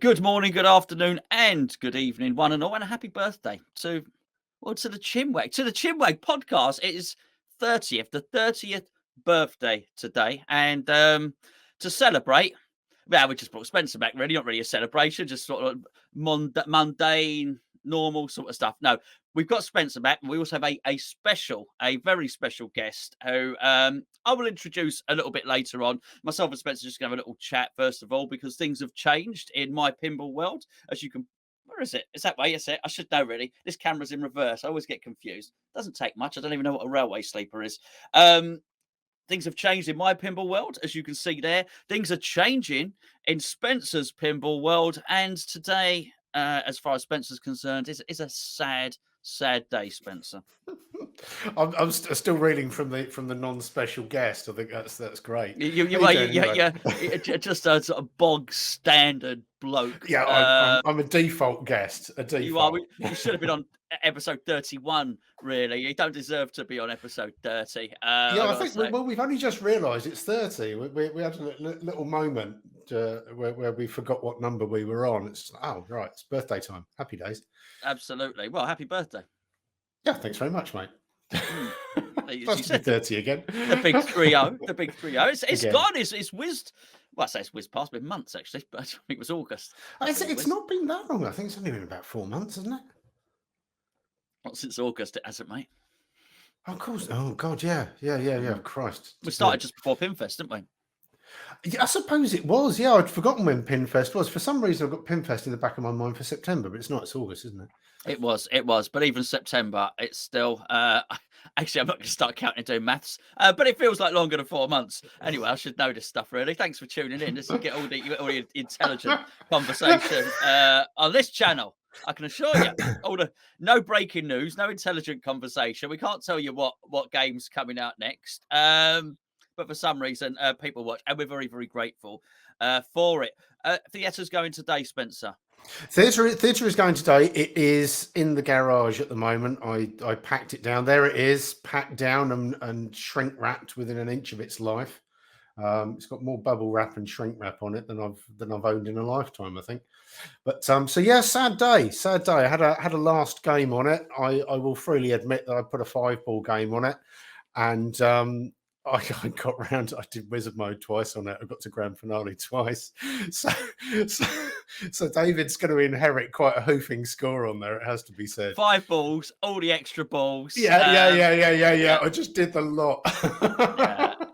Good morning, good afternoon, and good evening, one and all, and a happy birthday to the Chinwag, to the Chinwag podcast. It is the 30th birthday today, and to celebrate, well, we just brought Spencer back. Really, not really a celebration, just sort of mundane, normal sort of stuff. No, we've got Spencer back, and we also have a very special guest who I will introduce a little bit later on. Myself and Spencer just going to have a little chat first of all, because things have changed in my pinball world. As you can, where is it? Is that way? Yes, it. I should know really. This camera's in reverse. I always get confused. Doesn't take much. I don't even know what a railway sleeper is. Things have changed in my pinball world, as you can see there. Things are changing in Spencer's pinball world, and today, as far as Spencer's concerned, is a sad day, Spencer. I'm still reading from the non-special guest. I think that's great. Yeah, just a sort of bog standard bloke. Yeah, I'm a default guest. You are. You should have been on episode 31. Really, you don't deserve to be on episode 30. Yeah, I think we've only just realised it's 30. We had a little moment where we forgot what number we were on. It's right, it's birthday time. Happy days. Absolutely. Well, happy birthday. Yeah, thanks very much, mate. You said 30 again. The big 3-0. The big 3-0. It's gone. It's whizzed. Well, I say it's whizzed past. It's been months actually, but I think it was August. It's not been that long. I think it's only been about 4 months, hasn't it? Not since August, it hasn't, mate. Of course. Oh God, yeah. Christ. We started just before Pinfest, didn't we? Yeah, I suppose it was. Yeah, I'd forgotten when Pinfest was. For some reason, I've got Pinfest in the back of my mind for September, but it's not. It's August, isn't it? It was. But even September, it's still. Actually, I'm not going to start counting and doing maths, but it feels like longer than 4 months. Anyway, I should know this stuff, really. Thanks for tuning in. Just to get all the intelligent conversation on this channel. I can assure you, no breaking news, no intelligent conversation. We can't tell you what game's coming out next. But for some reason, people watch, and we're very, very grateful for it. Theatre's going today, Spencer. Theatre is going today. It is in the garage at the moment. I packed it down. There it is, packed down and shrink wrapped within an inch of its life. It's got more bubble wrap and shrink wrap on it than I've owned in a lifetime, I think. But so yeah, sad day. I had a last game on it. I will freely admit that I put a 5-ball game on it, and I got round. I did wizard mode twice on it. I got to grand finale twice. So David's going to inherit quite a hoofing score on there. It has to be said. 5 balls, all the extra balls. Yeah. I just did the lot.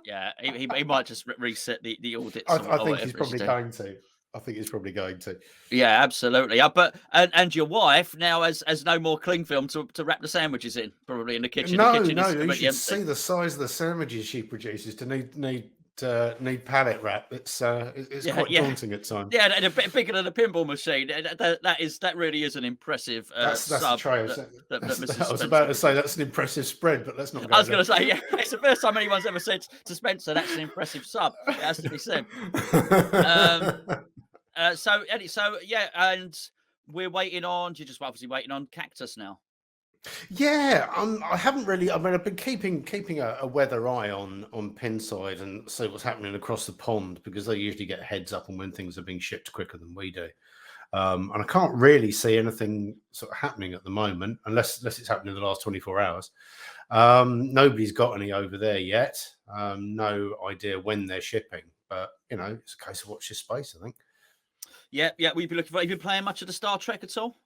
Yeah. He might just reset the audits. I think he's probably going to. I think he's probably going to. Yeah, absolutely. But and your wife now has no more cling film to wrap the sandwiches in, probably in the kitchen. No, you should see the size of the sandwiches she produces to need pallet wrap. It's quite daunting at times. Yeah, and a bit bigger than a pinball machine. That really is an impressive that's sub. The tray. I was about to say that's an impressive spread, but let's not go. I was going to say, yeah, it's the first time anyone's ever said to Spencer that's an impressive sub. It has to be said. So yeah, and we're waiting on. You're just obviously waiting on Cactus now. Yeah, I haven't really. I mean, I've been keeping a weather eye on Pinside and see what's happening across the pond, because they usually get a heads up on when things are being shipped quicker than we do. And I can't really see anything sort of happening at the moment, unless it's happening in the last 24 hours. Nobody's got any over there yet. No idea when they're shipping, but it's a case of watch this space, I think. Yeah. We've been looking for. Have you been playing much of the Star Trek at all?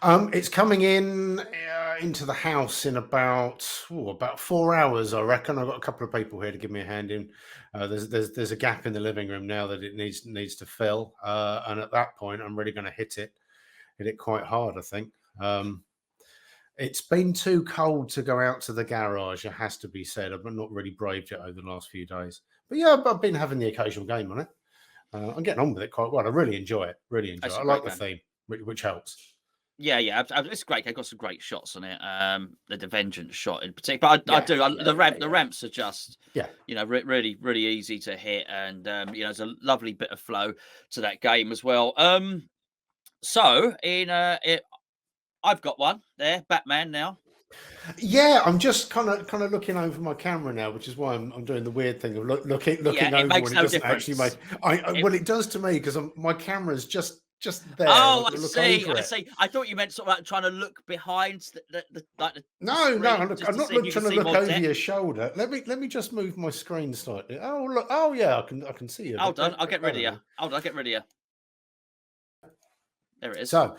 It's coming into the house in about 4 hours, I reckon. I've got a couple of people here to give me a hand in. There's a gap in the living room now that it needs to fill, and at that point, I'm really going to hit it quite hard, I think. It's been too cold to go out to the garage, it has to be said. I've not really braved it over the last few days, but yeah, I've been having the occasional game on it. I'm getting on with it quite well. I really enjoy it. I like the theme, which helps. Yeah, it's great. I've got some great shots on it. The Vengeance shot in particular, but the ramps are just really, really easy to hit, and there's a lovely bit of flow to that game as well. So I've got one there, Batman now. Yeah, I'm just kind of looking over my camera now, which is why I'm doing the weird thing of looking over when it doesn't actually make. Well, it does to me because my camera's just just there. Oh, I've got I to look see. over I it. see. I thought you meant sort of like trying to look behind the No, no, screen just I'm to not see if you can trying to see look more over your depth. shoulder. Let me just move my screen slightly. Oh look, oh yeah, I can see you a bit Hold on, I'll get rid better of you. now. Hold on, I'll get rid of you. There it is. So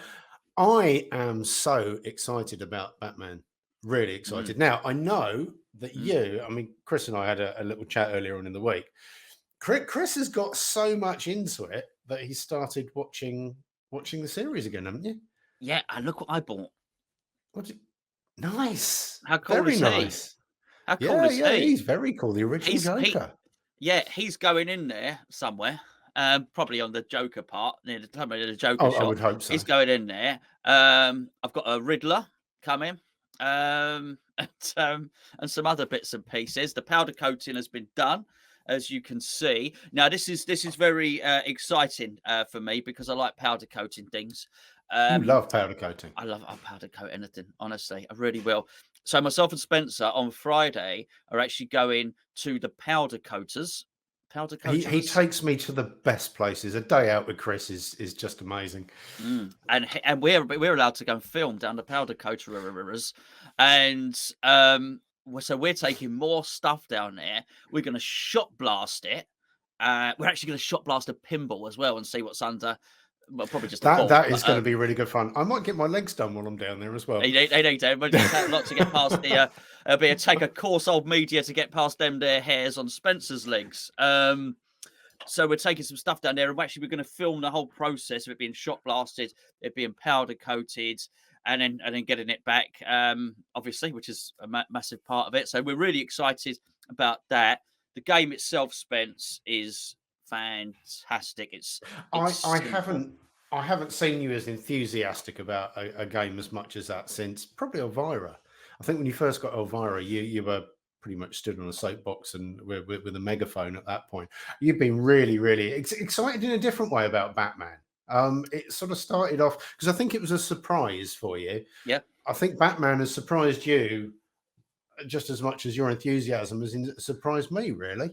I am so excited about Batman. Really Mm, excited. Now I know that mm. I mean, Chris and I had a little chat earlier on in the week. Chris has got so much into it that he started watching the series again, haven't you? Yeah, and look what I bought. What? Nice, How cool very is he? nice. How cool Yeah, is yeah, he? he's very cool. The original He Joker. Yeah, he's going in there somewhere, probably on the Joker part, near the somewhere near the Joker Oh, I shop. would hope He's so. going in there. I've got a Riddler coming, and some other bits and pieces. The powder coating has been done, as you can see. Now, this is very exciting for me because I like powder coating things. You Um, love powder coating. I'll powder coat anything, honestly. I really will. So myself and Spencer on Friday are actually going to the powder coaters. Powder He coaters. takes me to the best places. A day out with Chris is just amazing. And we're allowed to go and film down the powder coaters, and so we're taking more stuff down there. We're going to shot blast it. We're actually going to shot blast a pinball as well and see what's under. Well, probably just a ball, That but is going to be really good fun. I might get my legs done while I'm down there as well. they need to. But it's a lot to get past the. It'll be a take a course old media to get past them their hairs on Spencer's legs. So we're taking some stuff down there, and we're going to film the whole process of it being shot blasted, it being powder coated, and then getting it back. Obviously, which is a massive part of it. So we're really excited about that. The game itself, Spence, is fantastic. It's I simple. haven't seen you as enthusiastic about a game as much as that since probably Elvira. I think when you first got Elvira, you were pretty much stood on a soapbox and with a megaphone at that point. You've been really excited in a different way about Batman. It sort of started off because I think it was a surprise for you. Yeah. I think Batman has surprised you just as much as your enthusiasm has surprised me, really.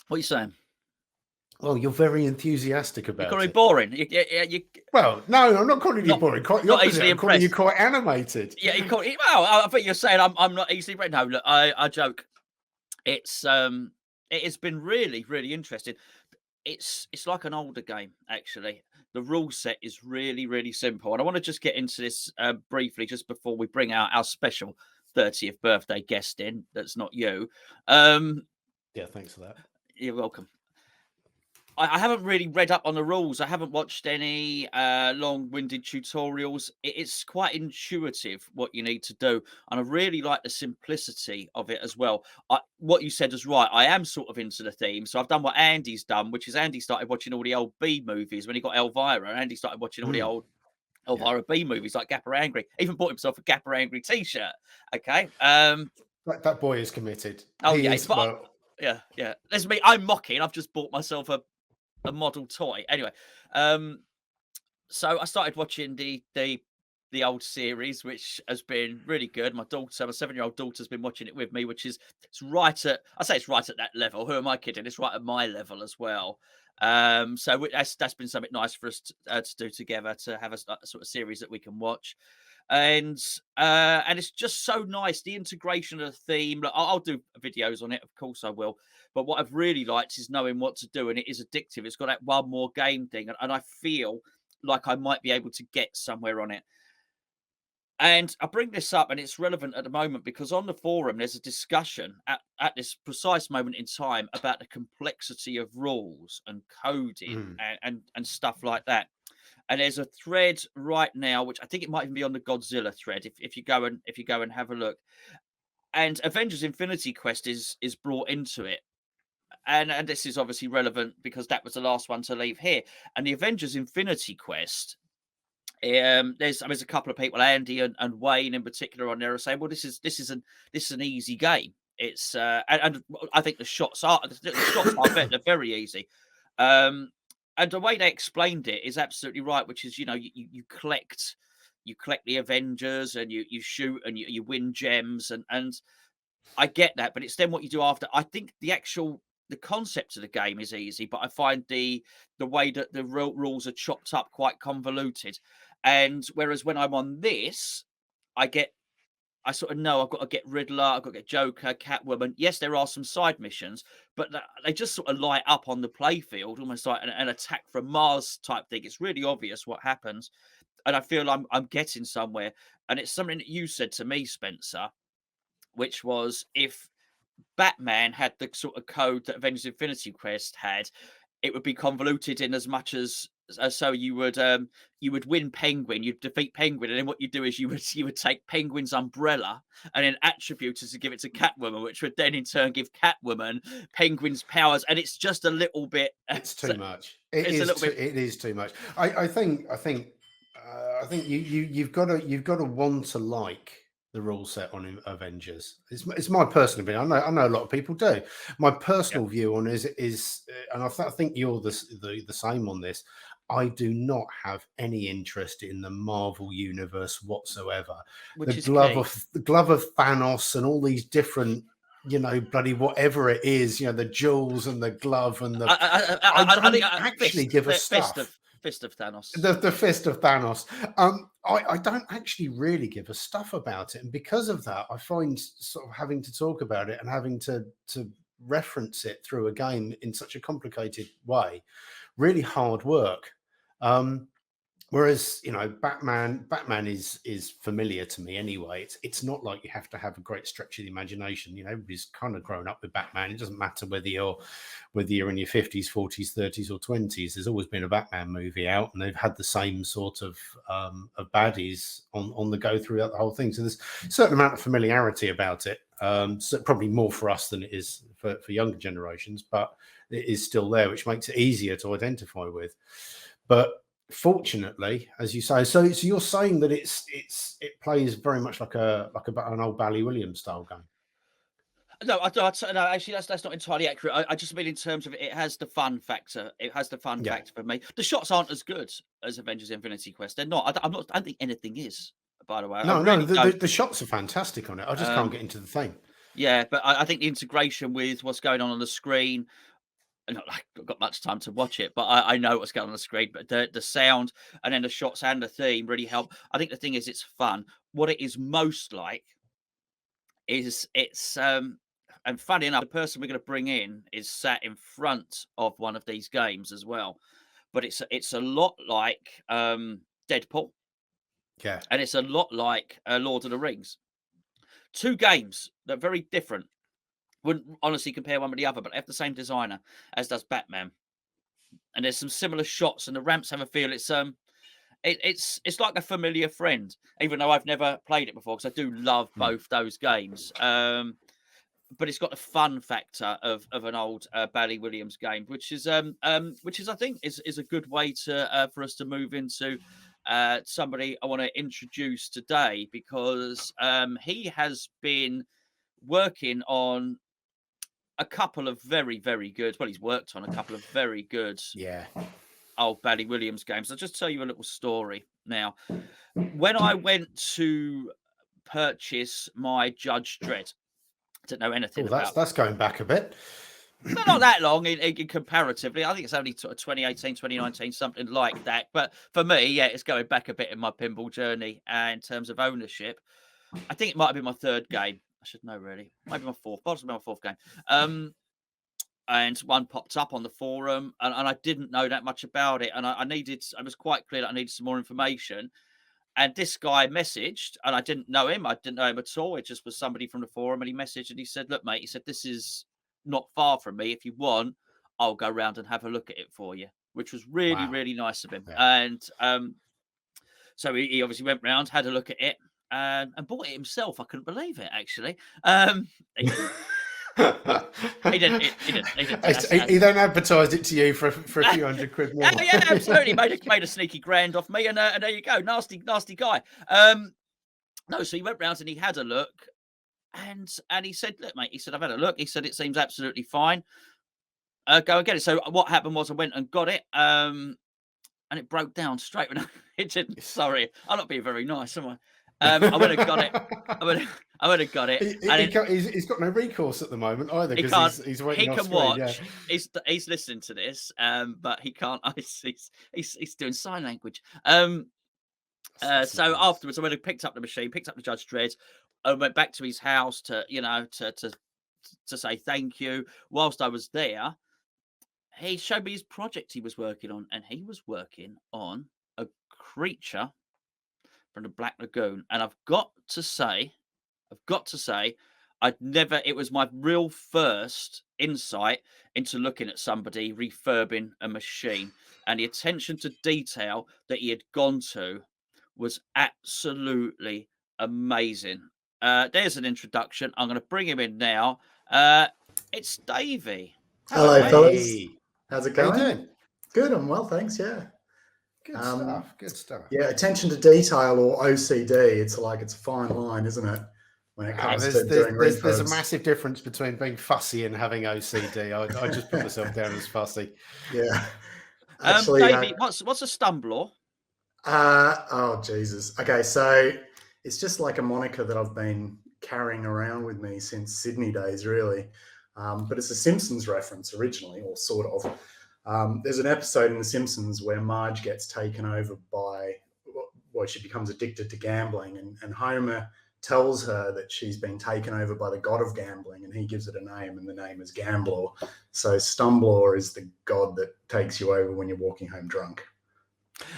What are you saying? Well, you're very enthusiastic You call me about it. boring. You Well, no, I'm not calling you not boring. Quite the not opposite. easily I'm calling you impressed. quite animated. Yeah, you call it. Well, I think you're saying I'm not easily read. No, look, I joke. It's it has been really interesting. It's like an older game actually. The rule set is really simple, and I want to just get into this briefly just before we bring out our special 30th birthday guest in. That's not you. Um, Yeah, thanks for that. you're welcome. I haven't really read up on the rules. I haven't watched any long-winded tutorials. It's quite intuitive what you need to do, and I really like the simplicity of it as well. What you said is right. I am sort of into the theme, so I've done what Andy's done, which is Andy started watching all the old B movies when he got Elvira. Andy started watching all the Mm, old yeah, Elvira B movies like Gapper Angry. Even bought himself a Gapper Angry T-shirt. Okay. that boy is committed. Oh He yeah. is well. Yeah. Let's me. I'm mocking. I've just bought myself a model toy. Anyway, um, so I started watching the old series, which has been really good. My 7-year-old daughter, has been watching it with me, which is it's right at I say it's right at that level. Who am I kidding? It's right at my level as well. So that's been something nice for us to do together to have a sort of series that we can watch. And it's just so nice the integration of the theme. Look, I'll do videos on it, of course I will. But what I've really liked is knowing what to do, and it is addictive. It's got that one more game thing, and I feel like I might be able to get somewhere on it. And I bring this up, and it's relevant at the moment because on the forum there's a discussion at this precise moment in time about the complexity of rules and coding Mm. and stuff like that. And there's a thread right now, which I think it might even be on the Godzilla thread. If you go and have a look, and Avengers Infinity Quest is brought into it, and this is obviously relevant because that was the last one to leave here. And the Avengers Infinity Quest, there's a couple of people, Andy and Wayne in particular, on there are saying, well, this is an easy game. It's and I think the shots are better, they're very easy. And the way they explained it is absolutely right, which is you collect the Avengers and you shoot and you win gems and I get that, but it's then what you do after. I think the actual the concept of the game is easy, but I find the way that the rules are chopped up quite convoluted. And whereas when I'm on this, I sort of know I've got to get Riddler, I've got to get Joker, Catwoman. Yes, there are some side missions, but they just sort of light up on the playfield, almost like an attack from Mars type thing. It's really obvious what happens, and I feel I'm getting somewhere. And it's something that you said to me, Spencer, which was if Batman had the sort of code that Avengers Infinity Quest had, it would be convoluted in as much as so you would win Penguin, you'd defeat Penguin, and then what you do is you would take Penguin's umbrella and then attribute it to give it to Catwoman, which would then in turn give Catwoman Penguin's powers, and it's just a little bit. It's too much. It It's a is little too. bit. It is too much. I think you've got to want to like the rule set on Avengers. It's my personal opinion. I know a lot of people do. My Yeah, personal view on is, and I think you're the same on this. I do not have any interest in the Marvel universe whatsoever. which is key. The glove of Thanos and all these different, bloody whatever it is, the jewels and the glove and the. I I think don't actually give a stuff. fist of Thanos. The fist of Thanos. I don't actually really give a stuff about it, and because of that, I find sort of having to talk about it and having to reference it through a game in such a complicated way really hard work. Whereas Batman is familiar to me anyway. It's not like you have to have a great stretch of the imagination. Everybody's kind of grown up with Batman. It doesn't matter whether you're in your 50s, 40s, 30s, or 20s. There's always been a Batman movie out, and they've had the same sort of baddies on the go throughout the whole thing. So there's a certain amount of familiarity about it. So probably more for us than it is for younger generations, but it is still there, which makes it easier to identify with. But fortunately, as you say, so you're saying that it plays very much like an old Bally Williams style game. No, no. Actually, that's not entirely accurate. I just mean in terms of it has the fun factor. It has the fun Yeah. factor for me. The shots aren't as good as Avengers: Infinity Quest. They're not. I don't think anything is. By the way, I No, really don't. the shots are fantastic on it. I just can't get into the thing. Yeah, but I think the integration with what's going on the screen. Not like I've got much time to watch it, but I know what's going on the screen. But the sound and then the shots and the theme really help. I think the thing is, it's fun. What it is most like is and funny enough, the person we're going to bring in is sat in front of one of these games as well. But it's a lot like Deadpool, Yeah. and it's a lot like Lord of the Rings. Two games that are very different. Wouldn't honestly compare one with the other, but they have the same designer, as does Batman. And there's some similar shots, and the ramps have a feel. It's like a familiar friend, even though I've never played it before, because I do love Hmm. both those games. But it's got the fun factor of an old Bally Williams game, which is I think is a good way to for us to move into somebody I want to introduce today, because he has been working on a couple of very, very good. Well, he's worked on a couple of very good Yeah. old Bally Williams games. I'll just tell you a little story now. When I went to purchase my Judge Dredd, I didn't know anything Oh, about. that's going back a bit. Not that long in comparatively. I think it's only sort of 2018, 2019, something like that. But for me, yeah, it's going back a bit in my pinball journey. And in terms of ownership, I think it might have been my third game. I should know really. Maybe my fourth. Possibly my fourth game. And one popped up on the forum, and I didn't know that much about it. And I was quite clear that I needed some more information. And this guy messaged, and I didn't know him. I didn't know him at all. It just was somebody from the forum, and he messaged and he said, "Look, mate," he said, "this is not far from me. If you want, I'll go round and have a look at it for you," which was really, Wow. really nice of him. Yeah. And so he obviously went round, had a look at it, and bought it himself. I couldn't believe it, actually. He didn't. He didn't. He didn't. He didn't. He then advertised it to you for a few hundred quid more. Yeah, absolutely. Made a sneaky grand off me, and there you go. Nasty guy. No, so he went round and he had a look, and he said, "Look, mate," he said, "I've had a look." He said, "It seems absolutely fine. Go and get it." So what happened was I went and got it, and it broke down straight when it didn't. Sorry, I'm not being very nice, am I? I would have got it. I would have got it. And He's got no recourse at the moment either he because can't. he's He waiting off can screen. Yeah. watch. He's listening to this, but he can't. He's doing sign language. That's So nice. afterwards, I went and picked up the machine, picked up the Judge Dredd, and went back to his house to, to say thank you. Whilst I was there, he showed me his project he was working on, and he was working on a creature from the Black Lagoon. And I've got to say, it was my real first insight into looking at somebody refurbing a machine, and the attention to detail that he had gone to was absolutely amazing. There's an introduction. I'm going to bring him in now. It's Davey. Hello, mate. fellas. How's it How you going? doing? Good. I'm well, thanks. Yeah. Good stuff. Good stuff. Yeah. Attention to detail or OCD. It's a fine line, isn't it? When it comes to doing there's a refurbs. massive difference between being fussy and having OCD. I just put myself down as fussy. Yeah. Actually, Davey, what's a Stumblor? oh Jesus. Okay, so it's just like a moniker that I've been carrying around with me since Sydney days, really. But it's a Simpsons reference originally, or sort of. There's an episode in The Simpsons where Marge gets taken over by, well, she becomes addicted to gambling, and Homer tells her that she's been taken over by the god of gambling, and he gives it a name, and the name is Gamblor. So Stumblor is the god that takes you over when you're walking home drunk.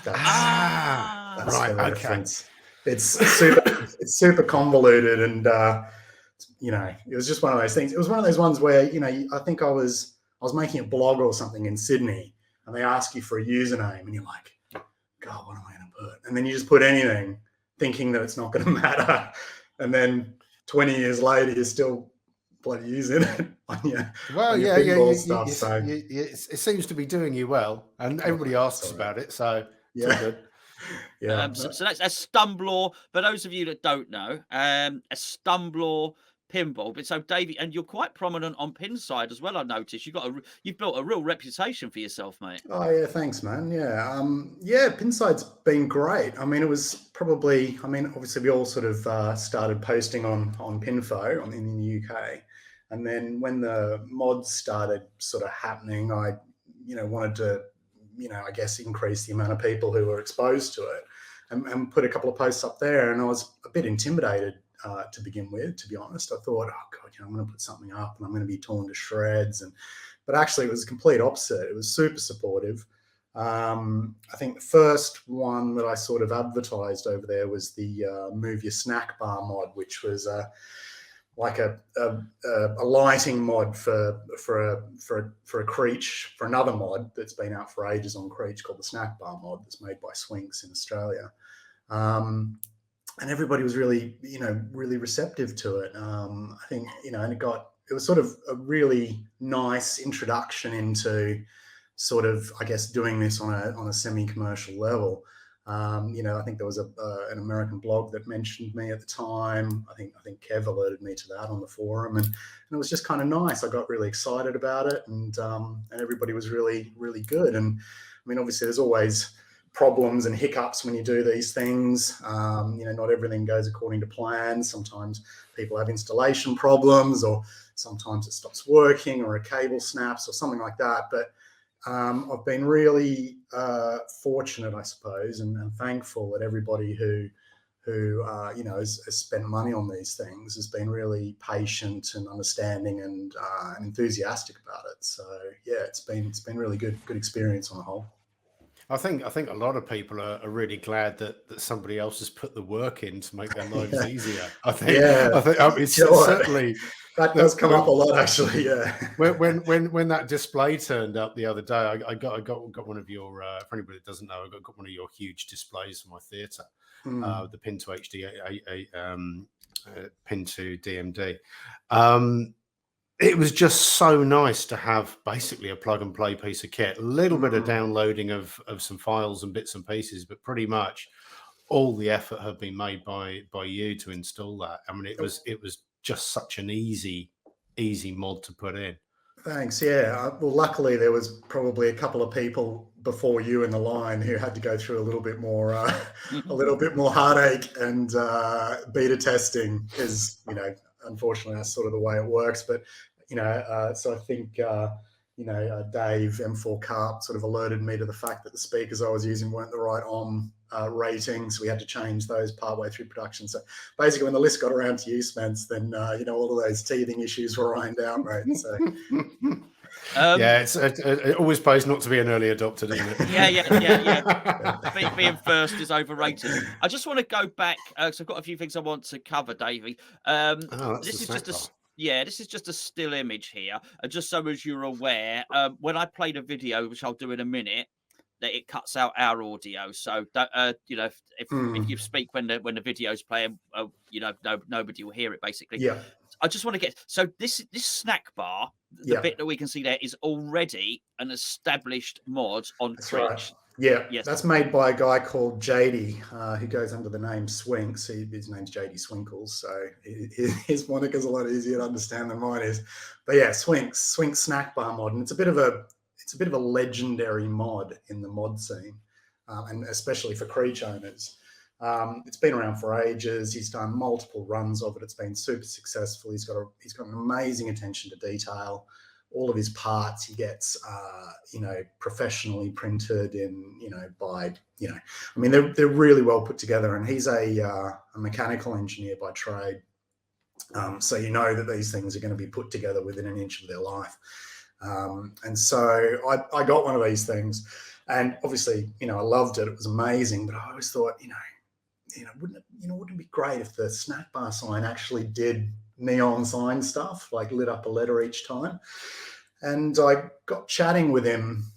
That's right. the reference. Okay. It's super convoluted, and it was just one of those things. It was one of those ones where I think I was making a blog or something in Sydney, and they ask you for a username, and you're like, God, what am I going to put? And then you just put anything, thinking that it's not going to matter, and then 20 years later, you're still bloody using it on your pinball stuff. So it seems to be doing you well, and everybody asks about it. So yeah, good. Yeah. So that's a Stumblor. For those of you that don't know, a Stumblor pinball. But so, Davey, and you're quite prominent on Pinside as well. I noticed you've built a real reputation for yourself, mate. Oh yeah, thanks, man. Yeah, Pinside's been great. I mean, it was probably. I mean, obviously, we all sort of started posting on Pinfo in the UK, and then when the mods started sort of happening, I wanted to I guess increase the amount of people who were exposed to it, and put a couple of posts up there. And I was a bit intimidated to begin with, to be honest. I thought, oh God, I'm going to put something up and I'm going to be torn to shreds. But actually it was the complete opposite. It was super supportive. I think the first one that I sort of advertised over there was the Move Your Snack Bar mod, which was like a lighting mod for a Creech, for another mod that's been out for ages on Creech called the Snack Bar mod, that's made by Swinks in Australia. And everybody was really receptive to it. I think, and it was sort of a really nice introduction into sort of, I guess, doing this on a semi-commercial level. I think there was an American blog that mentioned me at the time. I think Kev alerted me to that on the forum, and it was just kind of nice. I got really excited about it, and everybody was really, really good. And I mean, obviously, there's always problems and hiccups when you do these things. Not everything goes according to plan. Sometimes people have installation problems, or sometimes it stops working, or a cable snaps, or something like that. But I've been really fortunate, I suppose, and thankful that everybody who has spent money on these things has been really patient and understanding and enthusiastic about it. So yeah, it's been really good experience on the whole. I think a lot of people are really glad that somebody else has put the work in to make their lives easier. I think it's certainly that does come up a lot, actually. Yeah. When that display turned up the other day, I got one of your. For anybody that doesn't know, I got one of your huge displays for my theatre, the Pin to HD, Pin to DMD. It was just so nice to have basically a plug and play piece of kit, a little bit of downloading of some files and bits and pieces, but pretty much all the effort had been made by you to install that. I mean, it was just such an easy mod to put in. Thanks. Yeah. Well, luckily there was probably a couple of people before you in the line who had to go through a little bit more, a little bit more heartache and beta testing, because unfortunately that's sort of the way it works. But so I think Dave M4 Carp sort of alerted me to the fact that the speakers I was using weren't the right rating, so we had to change those partway through production. So basically, when the list got around to you, Spence, then all of those teething issues were ironed out, right? So yeah, it always pays not to be an early adopter, doesn't it? Yeah. Being first is overrated. I just want to go back because I've got a few things I want to cover, Davey. This is just a still image here, and just so as you're aware, when I play the video, which I'll do in a minute, that it cuts out our audio. So if you speak when the video's playing, nobody will hear it basically. yeah. I just want to get this snack bar, the bit that we can see there is already an established mod on That's Critch. right. Yeah, Yes. that's made by a guy called JD, who goes under the name Swinks. His name's JD Swinkles, so his moniker's a lot easier to understand than mine is. But yeah, Swinks snack bar mod, and it's a bit of a legendary mod in the mod scene, and especially for Creech owners. It's been around for ages. He's done multiple runs of it. It's been super successful. He's got an amazing attention to detail. All of his parts he gets, professionally printed they're really well put together. And he's a mechanical engineer by trade. So that these things are going to be put together within an inch of their life. And so I got one of these things, and obviously, I loved it. It was amazing, but I always thought, wouldn't it be great if the snack bar sign actually did neon sign stuff, like lit up a letter each time? And I got chatting with him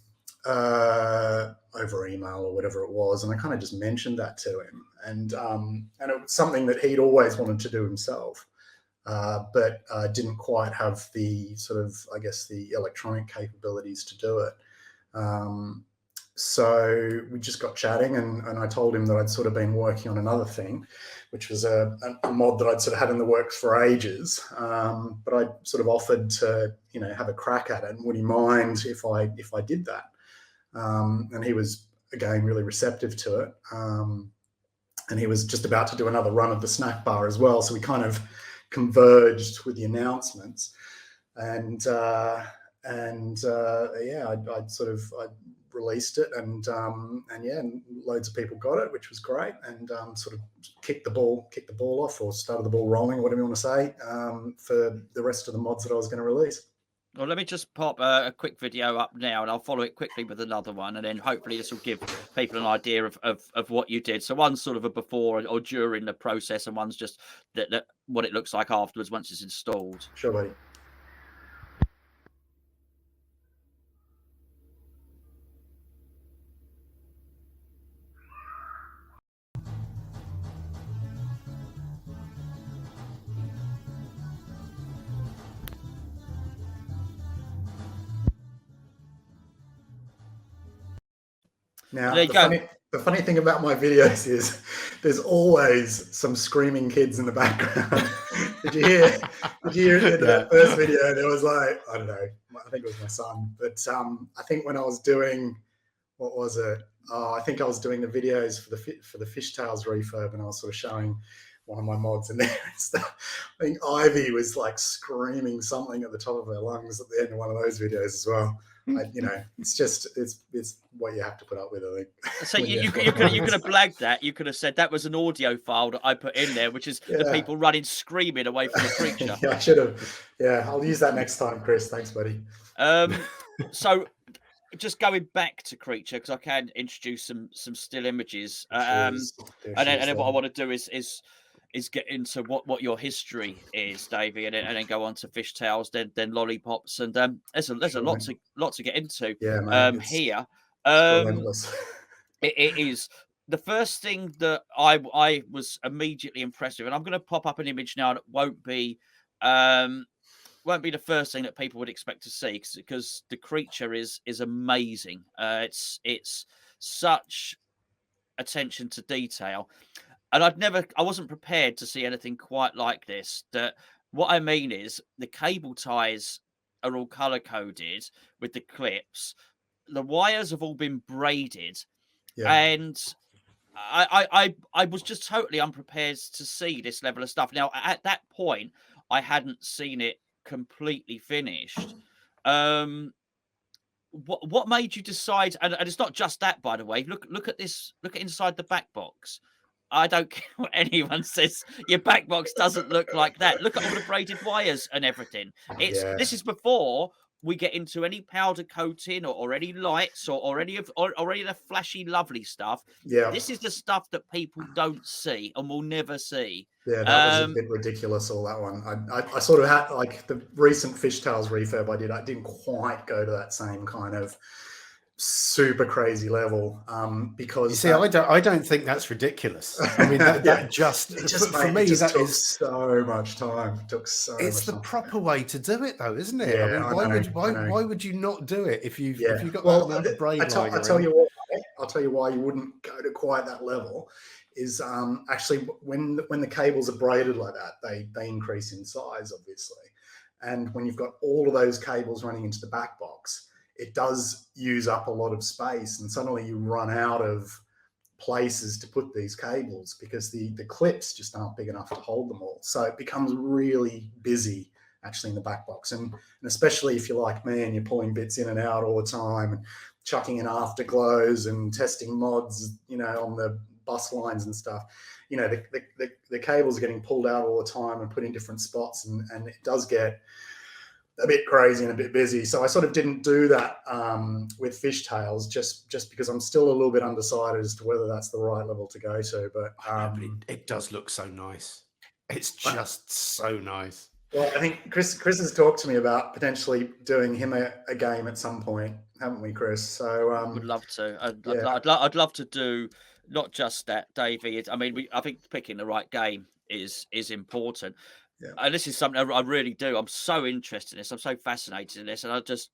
over email or whatever it was, and I kind of just mentioned that to him, and it was something that he'd always wanted to do himself, but didn't quite have the sort of, I guess, the electronic capabilities to do it. So we just got chatting, and I told him that I'd sort of been working on another thing, which was a mod that I'd sort of had in the works for ages. But I sort of offered to, have a crack at it, and would he mind if I did that? And he was, again, really receptive to it. And he was just about to do another run of the snack bar as well. So we kind of converged with the announcements, and I released it, and loads of people got it, which was great, and sort of kicked the ball off, or started the ball rolling, or whatever you want to say, for the rest of the mods that I was going to release. Well, let me just pop a quick video up now, and I'll follow it quickly with another one, and then hopefully this will give people an idea of what you did. So one's sort of a before or during the process, and one's just that what it looks like afterwards once it's installed. Sure, buddy. Now, the funny thing about my videos is there's always some screaming kids in the background. Did you hear it in that first video? There was like, I don't know, I think it was my son. But I think when I was doing, what was it? I think I was doing the videos for the Fishtails refurb, and I was sort of showing one of my mods in there and stuff. I think Ivy was like screaming something at the top of her lungs at the end of one of those videos as well. It's what you have to put up with, I think. So you could have blagged that. You could have said that was an audio file that I put in there, which is the people running screaming away from the creature. Yeah, I should have. Yeah, I'll use that next time, Chris. Thanks, buddy. So just going back to creature, because I can introduce some still images, and then what I want to do is get into what your history is, Davey, and then go on to Fishtails, then Lollipops, and there's a lot to get into. Yeah, here. Relentless. It is. The first thing that I was immediately impressed with, and I'm going to pop up an image now that won't be the first thing that people would expect to see, because the creature is amazing. It's such attention to detail. And I wasn't prepared to see anything quite like this. That what I mean is the cable ties are all color coded with the clips. The wires have all been braided, and I was just totally unprepared to see this level of stuff. Now, at that point, I hadn't seen it completely finished. What made you decide? And it's not just that, by the way. Look at this. Look at inside the back box. I don't care what anyone says. Your back box doesn't look like that. Look at all the braided wires and everything. This is before we get into any powder coating or any lights or any of the flashy, lovely stuff. Yeah. This is the stuff that people don't see and will never see. Yeah, that was a bit ridiculous, all that one. I sort of had, like, the recent Fishtails refurb I didn't quite go to that same kind of super crazy level, because you see, I don't think that's ridiculous. I mean, that just for me, that took is so much time. It took so it's much the time. proper way to do it, though, isn't it? Yeah, I mean, why would you not do it if you've got that amount of braid lying around? I'll tell you why you wouldn't go to quite that level. Is actually when the cables are braided like that, they increase in size, obviously, and when you've got all of those cables running into the back box, it does use up a lot of space, and suddenly you run out of places to put these cables because the clips just aren't big enough to hold them all. So it becomes really busy actually in the back box, and especially if you're like me and you're pulling bits in and out all the time and chucking in afterglows and testing mods, on the bus lines and stuff. The cables are getting pulled out all the time and put in different spots, and it does get a bit crazy and a bit busy. So I sort of didn't do that with Fishtails, just because I'm still a little bit undecided as to whether that's the right level to go to. But it does look so nice. It's just so nice. Well, I think Chris has talked to me about potentially doing him a game at some point, haven't we, Chris? So would love to. I'd love to do not just that, Davey. I think picking the right game is important. Yeah. And this is something I really do. I'm so interested in this. I'm so fascinated in this, and it's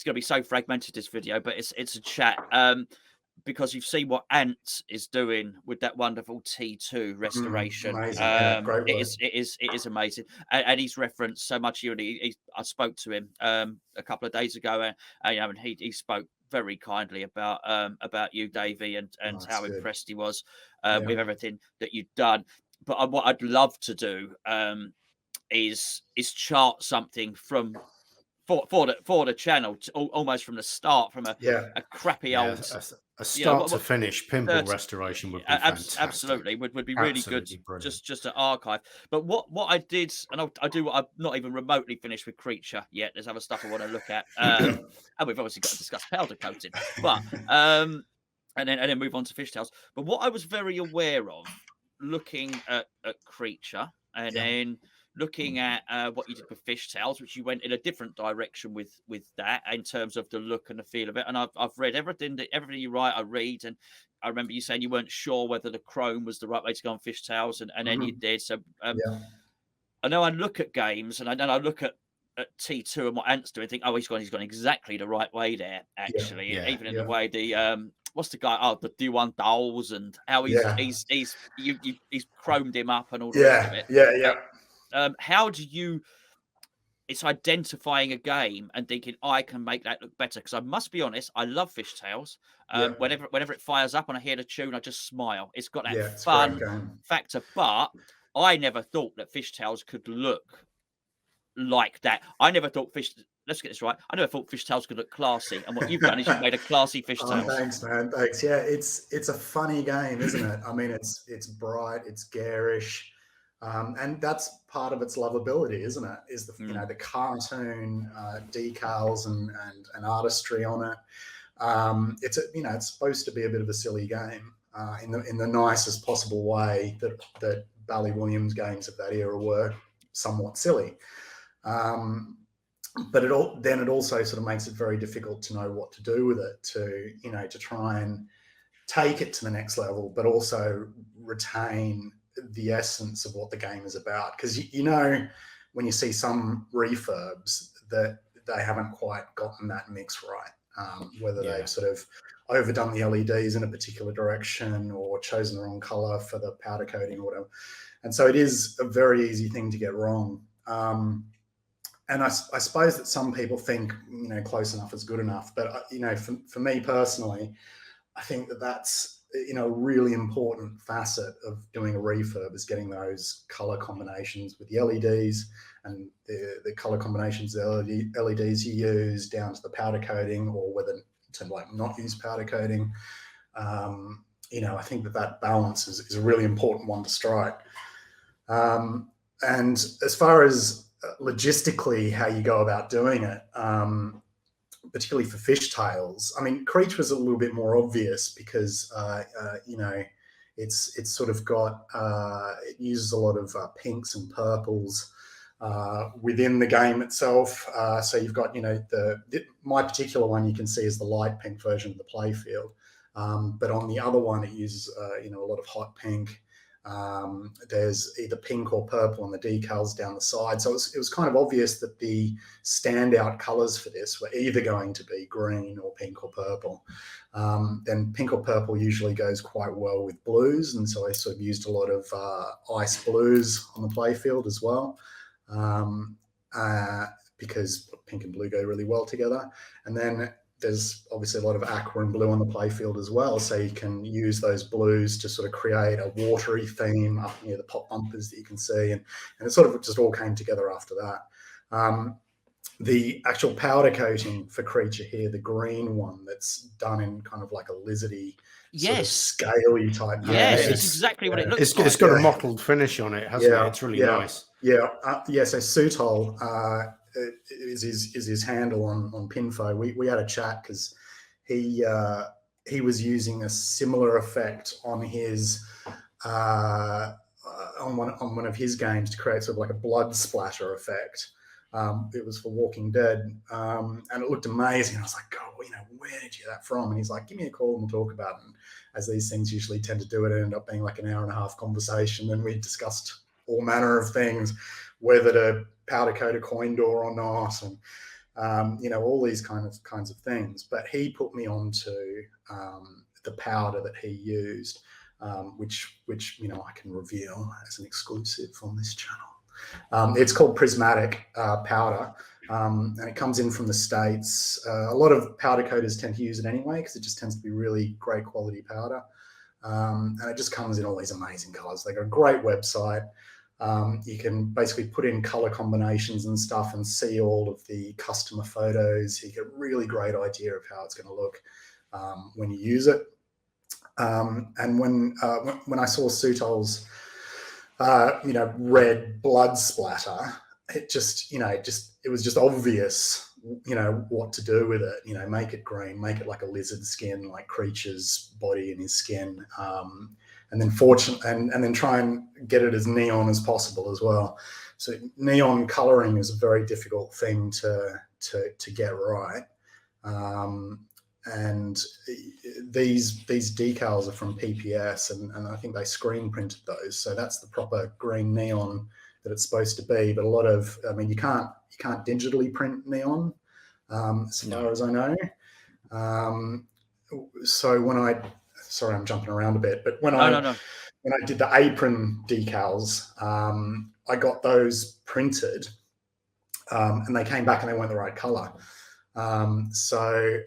going to be so fragmented, this video, but it's a chat. Because you've seen what Ant is doing with that wonderful T2 restoration. Amazing. Great work. It is amazing, and he's referenced so much. I spoke to him a couple of days ago, and he spoke very kindly about you, Davey, and how impressed he was with everything that you've done. But what I'd love to do is chart something for the channel, almost from the start, from a crappy old. A start to finish pinball restoration would be fantastic. Absolutely, would be really good. Brilliant. Just to archive. But what I did, and I do what I've not even remotely finished with Creature yet. There's other stuff I want to look at, and we've obviously got to discuss powder coating. But and then move on to Fishtails. But what I was very aware of, looking at Creature, and then looking at what you did with Fishtails, which you went in a different direction with that in terms of the look and the feel of it. And I've read everything you write. I read, and I remember you saying you weren't sure whether the chrome was the right way to go on Fishtails, and then you did. So I know I look at games, and I look at T2 and what Ant's doing, and think, he's gone exactly the right way there. Actually, even in the way the what's the guy? The D1000, how he's chromed him up and all the rest of it. How do you? It's identifying a game and thinking I can make that look better, because I must be honest, I love Fishtails. Whenever it fires up and I hear the tune, I just smile. It's got that fun factor, but I never thought that Fishtails could look like that. I never thought let's get this right. I never thought Fishtails could look classy, and what you've done is you've made a classy Fishtails. Thanks, man. Thanks. Yeah, it's a funny game, isn't it? I mean, it's bright, it's garish. And that's part of its lovability, isn't it? Is the the cartoon decals and artistry on it. It's supposed to be a bit of a silly game in the nicest possible way that Bally Williams games of that era were somewhat silly. But it also sort of makes it very difficult to know what to do with it, to try and take it to the next level, but also retain the essence of what the game is about. Because when you see some refurbs that they haven't quite gotten that mix right, whether they've sort of overdone the LEDs in a particular direction or chosen the wrong color for the powder coating or whatever. And so it is a very easy thing to get wrong. I suppose that some people think, close enough is good enough. But, for me personally, I think that that's, a really important facet of doing a refurb is getting those color combinations with the LEDs and the color combinations of the LEDs you use down to the powder coating, or whether to not use powder coating. I think that balance is a really important one to strike. And as far as logistically how you go about doing it, particularly for fishtails, I mean, Creech was a little bit more obvious because, it's sort of got, it uses a lot of pinks and purples within the game itself. So you've got, my particular one you can see is the light pink version of the playfield. But on the other one, it uses, a lot of hot pink. There's either pink or purple on the decals down the side. So it was kind of obvious that the standout colors for this were either going to be green or pink or purple. Then pink or purple usually goes quite well with blues. And so I sort of used a lot of ice blues on the playfield as well, because pink and blue go really well together. And then there's obviously a lot of aqua and blue on the playfield as well. So you can use those blues to sort of create a watery theme up near the pop bumpers that you can see. And it sort of just all came together after that. The actual powder coating for Creature here, the green one that's done in kind of like a lizardy, sort of scaly type. Yes, it's exactly what it looks like. It's got a mottled finish on it, hasn't it? It's really nice. Yeah. So Sutol, is his handle on Pinfo. We had a chat because he was using a similar effect on his on one of his games to create sort of like a blood splatter effect. It was for Walking Dead, and it looked amazing. I was like, "Oh, where did you get that from?" And he's like, "Give me a call and we'll talk about it." And as these things usually tend to do, it ended up being like an hour and a half conversation, and we discussed all manner of things, whether to powder coat a coin door or not, and all these kinds of things. But he put me onto the powder that he used, which I can reveal as an exclusive on this channel. It's called Prismatic powder, and it comes in from the States. A lot of powder coaters tend to use it anyway because it just tends to be really great quality powder, and it just comes in all these amazing colors. They got a great website. You can basically put in color combinations and stuff and see all of the customer photos. You get a really great idea of how it's going to look when you use it. And when I saw Sutol's, red blood splatter, it was just obvious, what to do with it. Make it green, make it like a lizard skin, like Creature's body and his skin. And then try and get it as neon as possible as well. So neon coloring is a very difficult thing to get right. And these decals are from PPS, and I think they screen printed those. So that's the proper green neon that it's supposed to be. But you can't digitally print neon, as far as I know. So sorry, I'm jumping around a bit, but when I did the apron decals, I got those printed, and they came back and they weren't the right color. So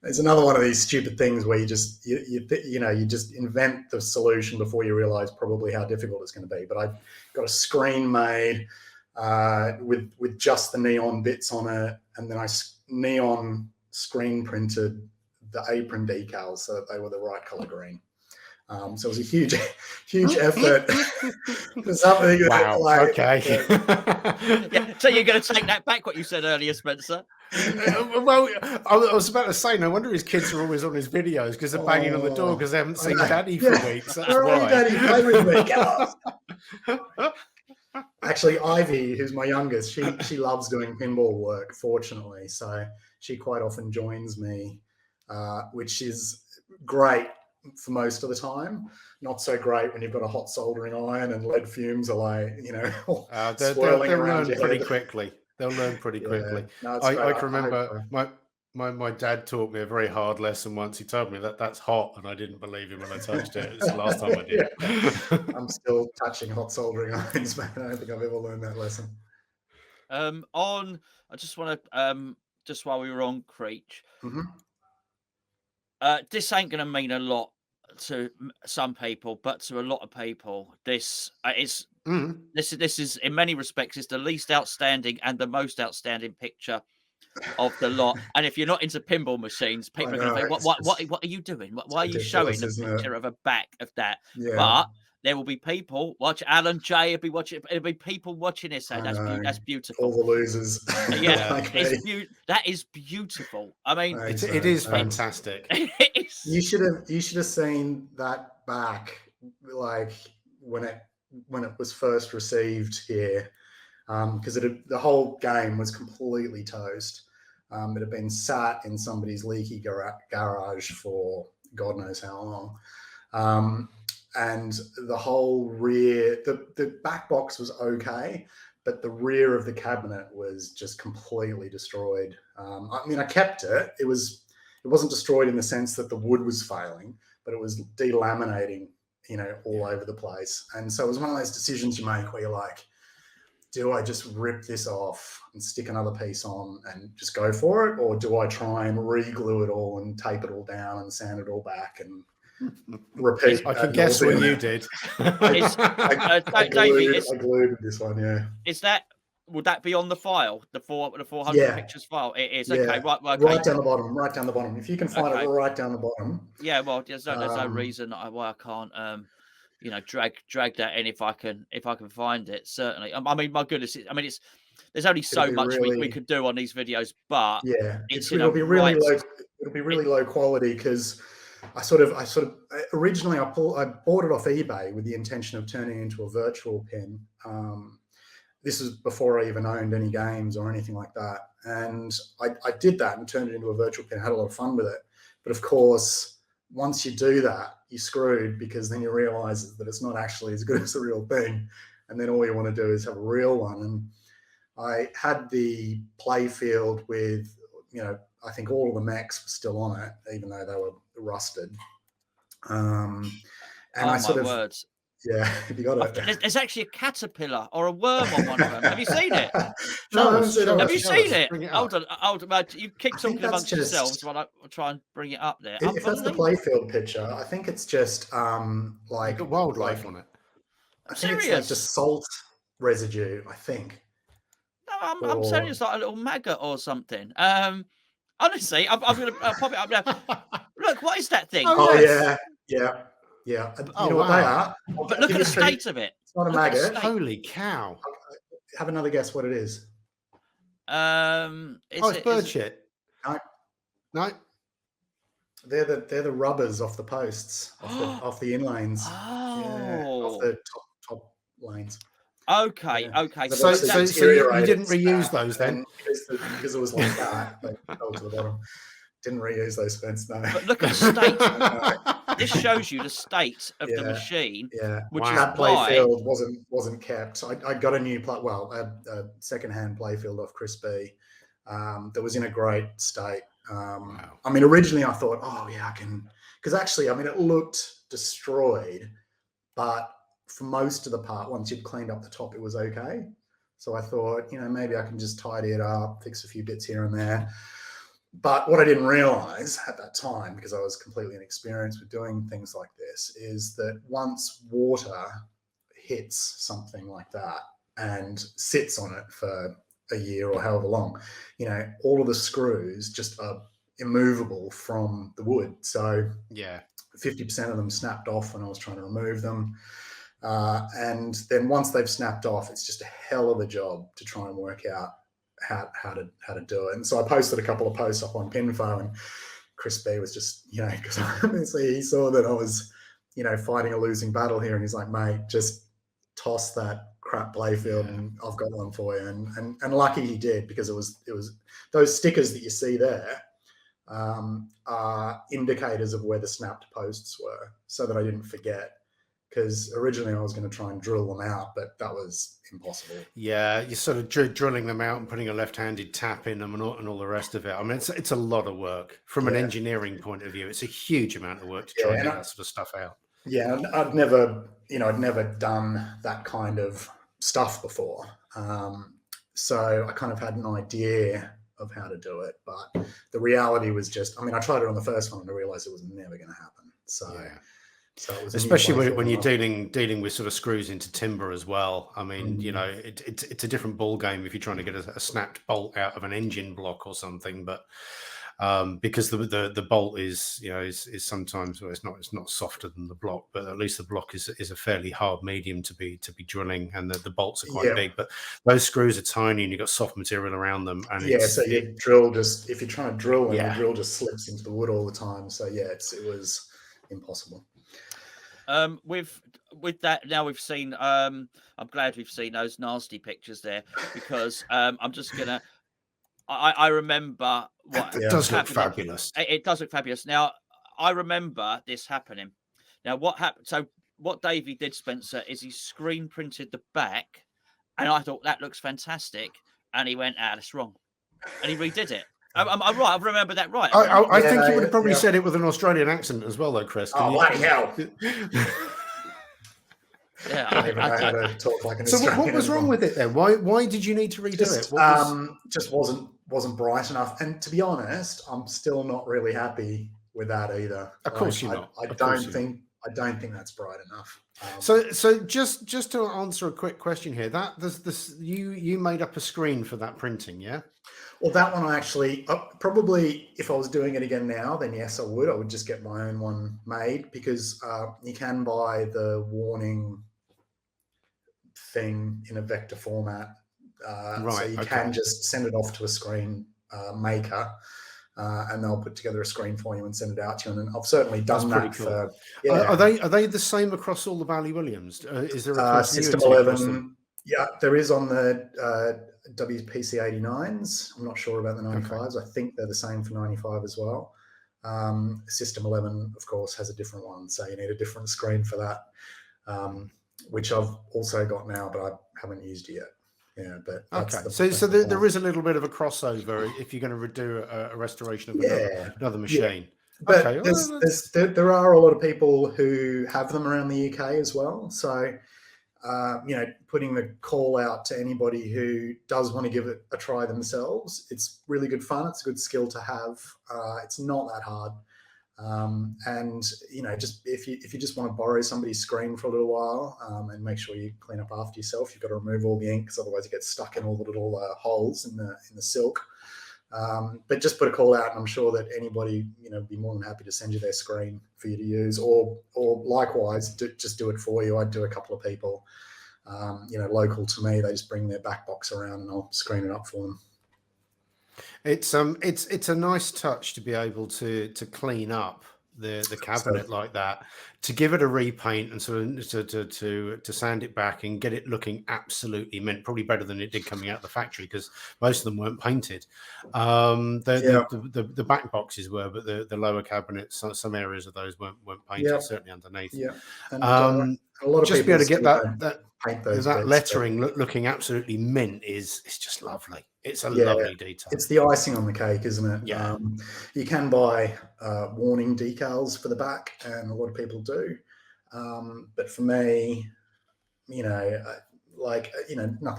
there's another one of these stupid things where you just invent the solution before you realize probably how difficult it's going to be. But I got a screen made with just the neon bits on it, and then I neon screen printed the apron decals so that they were the right color green. So it was a huge effort for something. Wow. Okay. So you're going to take that back, what you said earlier, Spencer? Well, I was about to say, no wonder his kids are always on his videos because they're banging on the door because they haven't seen Daddy for weeks. That's why. Daddy, play with me. Get off. Actually, Ivy, who's my youngest, she loves doing pinball work, fortunately. So she quite often joins me, which is great for most of the time. Not so great when you've got a hot soldering iron and lead fumes are like, swirling around your head. Pretty quickly. They'll learn pretty quickly. No, I can remember my dad taught me a very hard lesson once. He told me that's hot, and I didn't believe him when I touched it. It's the last time I did. I'm still touching hot soldering irons, man. I don't think I've ever learned that lesson. I just want to just while we were on Creech, Mhm. this ain't going to mean a lot to some people, but to a lot of people, this is Mm. this is in many respects is the least outstanding and the most outstanding picture of the lot. And if you're not into pinball machines, people are going to say, It's what are you doing? Why are you ridiculous, showing a isn't it? picture of a back of that?" Yeah. But there will be people watch. Alan J will be watching. There'll be people watching this saying, I know. That's All beautiful. the losers. Yeah, Like me. that is beautiful. I mean, Thanks, It mate. is Thanks. fantastic. it's, You should have seen that back, like when it was first received here, because the whole game was completely toast. It had been sat in somebody's leaky garage for God knows how long, and the whole rear, the back box was okay, but the rear of the cabinet was just completely destroyed. I mean, I kept it. It wasn't destroyed in the sense that the wood was failing, but it was delaminating, all over the place. And so it was one of those decisions you make where you're like, do I just rip this off and stick another piece on and just go for it? Or do I try and re-glue it all and tape it all down and sand it all back and repeat? I can guess what you did. I glued this one, yeah. Would that be on the file, the 400 Yeah. pictures file? It is. Yeah. Okay, right, okay. Right down the bottom. If you can find it right down the bottom. Yeah, well, there's no reason why I can't drag that in if I can find it. Certainly. I mean, my goodness, there's only so much we could do on these videos, but yeah, it'll be really low. It'll be really low quality because I sort of originally I bought it off eBay with the intention of turning it into a virtual pin. This was before I even owned any games or anything like that, and I did that and turned it into a virtual pin. I had a lot of fun with it, but of course, once you do that, you're screwed because then you realize that it's not actually as good as the real thing, and then all you want to do is have a real one. And I had the play field with, I think all of the mechs were still on it, even though they were rusted. And I sort of, words. Yeah, have you got it? There's actually a caterpillar or a worm on one of them. Have you seen it? No, I haven't seen it. Have you seen it? Hold on. You keep talking amongst yourselves while I try and bring it up there. If that's the playfield picture, I think it's just like wildlife on it. I think it's like just salt residue, I think. No, I'm saying it's like a little maggot or something. Honestly, I'm going to pop it up now. Look, what is that thing? Oh, yeah. You know what they are? But look at the state of it. It's not a maggot. Holy cow. Have another guess what it is. It's bird shit. No. They're the rubbers off the posts, off the inlanes. Oh. Yeah, off the top lanes. Okay. So you didn't reuse those then? Because it was like that, they fell to the bottom. Didn't reuse those fence, no. But look at the state. This shows you the state of the machine. Yeah, which is that playfield wasn't kept. I got a new a secondhand playfield off Chris B. That was in a great state. Wow. I mean, originally I thought, oh yeah, I can, because actually, I mean, it looked destroyed, but for most of the part, once you'd cleaned up the top, it was okay. So I thought, maybe I can just tidy it up, fix a few bits here and there. But what I didn't realize at that time, because I was completely inexperienced with doing things like this, is that once water hits something like that and sits on it for a year or however long, all of the screws just are immovable from the wood. So 50% of them snapped off when I was trying to remove them. And then once they've snapped off, it's just a hell of a job to try and work out how to do it. And so I posted a couple of posts up on Pinfo, and Chris B was just, because obviously he saw that I was, fighting a losing battle here, and he's like, mate, just toss that crap playfield and I've got one for you. And lucky he did, because it was those stickers that you see there are indicators of where the snapped posts were, so that I didn't forget. Because originally I was going to try and drill them out, but that was impossible. Yeah, you're sort of drilling them out and putting a left-handed tap in them and all the rest of it. I mean, it's a lot of work from an engineering point of view. It's a huge amount of work to try and get that sort of stuff out. Yeah, I'd never done that kind of stuff before. So I kind of had an idea of how to do it, but the reality was just, I mean, I tried it on the first one and I realized it was never going to happen. So, so it was especially when you're dealing with sort of screws into timber as well. I mean, you know, it's a different ball game if you're trying to get a snapped bolt out of an engine block or something, but because the bolt is, you know, is sometimes, well, it's not softer than the block, but at least the block is a fairly hard medium to be drilling, and the bolts are quite big. But those screws are tiny, and you've got soft material around them. And so you drill just, if you're trying to drill, and the drill just slips into the wood all the time. So it was impossible. With that, now we've seen. I'm glad we've seen those nasty pictures there, because I'm just gonna. I remember what it does look fabulous. It does look fabulous. Now I remember this happening. Now what happened? So what Davey did, Spencer, is he screen printed the back, and I thought that looks fantastic, and he went, that's wrong, and he redid it. I'm right. I remember that right. I think you would have probably said it with an Australian accent as well, though, Chris. Bloody hell! Yeah, I don't even know how to talk like an Australian. So what was wrong with it then? Why did you need to redo it? Just wasn't bright enough. And to be honest, I'm still not really happy with that either. Of course you're not. I don't think that's bright enough. So just to answer a quick question here, that you made up a screen for that printing, yeah? Well, that one I actually probably, if I was doing it again now, then yes, I would. I would just get my own one made, because you can buy the warning thing in a vector format, so you can just send it off to a screen maker, and they'll put together a screen for you and send it out to you. And I've certainly done that. Cool. Are they the same across all the Bally Williams? Is there a System 11? Yeah, there is on the WPC 89s. I'm not sure about the 95s. I think they're the same for 95 as well. System 11, of course, has a different one, so you need a different screen for that, which I've also got now, but I haven't used it yet. Yeah, but so there is a little bit of a crossover if you're going to redo a restoration of another machine. Yeah. But there are a lot of people who have them around the UK as well. So, putting the call out to anybody who does want to give it a try themselves, it's really good fun. It's a good skill to have. It's not that hard. And just if you just want to borrow somebody's screen for a little while, and make sure you clean up after yourself, you've got to remove all the ink, because otherwise it gets stuck in all the little holes in the silk. But just put a call out, and I'm sure that anybody would be more than happy to send you their screen for you to use, or likewise just do it for you. I'd do a couple of people, local to me. They just bring their back box around, and I'll screen it up for them. It's a nice touch to be able to clean up the cabinet like that, to give it a repaint, and sort of to sand it back and get it looking absolutely mint, probably better than it did coming out of the factory, because most of them weren't painted. The back boxes were, but the lower cabinets, some areas of those weren't painted, certainly underneath. Yeah, and a lot of just people be able to get that lettering but looking absolutely mint it's just lovely. It's a lovely detail. It's the icing on the cake, isn't it? Yeah. You can buy warning decals for the back, and a lot of people do. But for me, nothing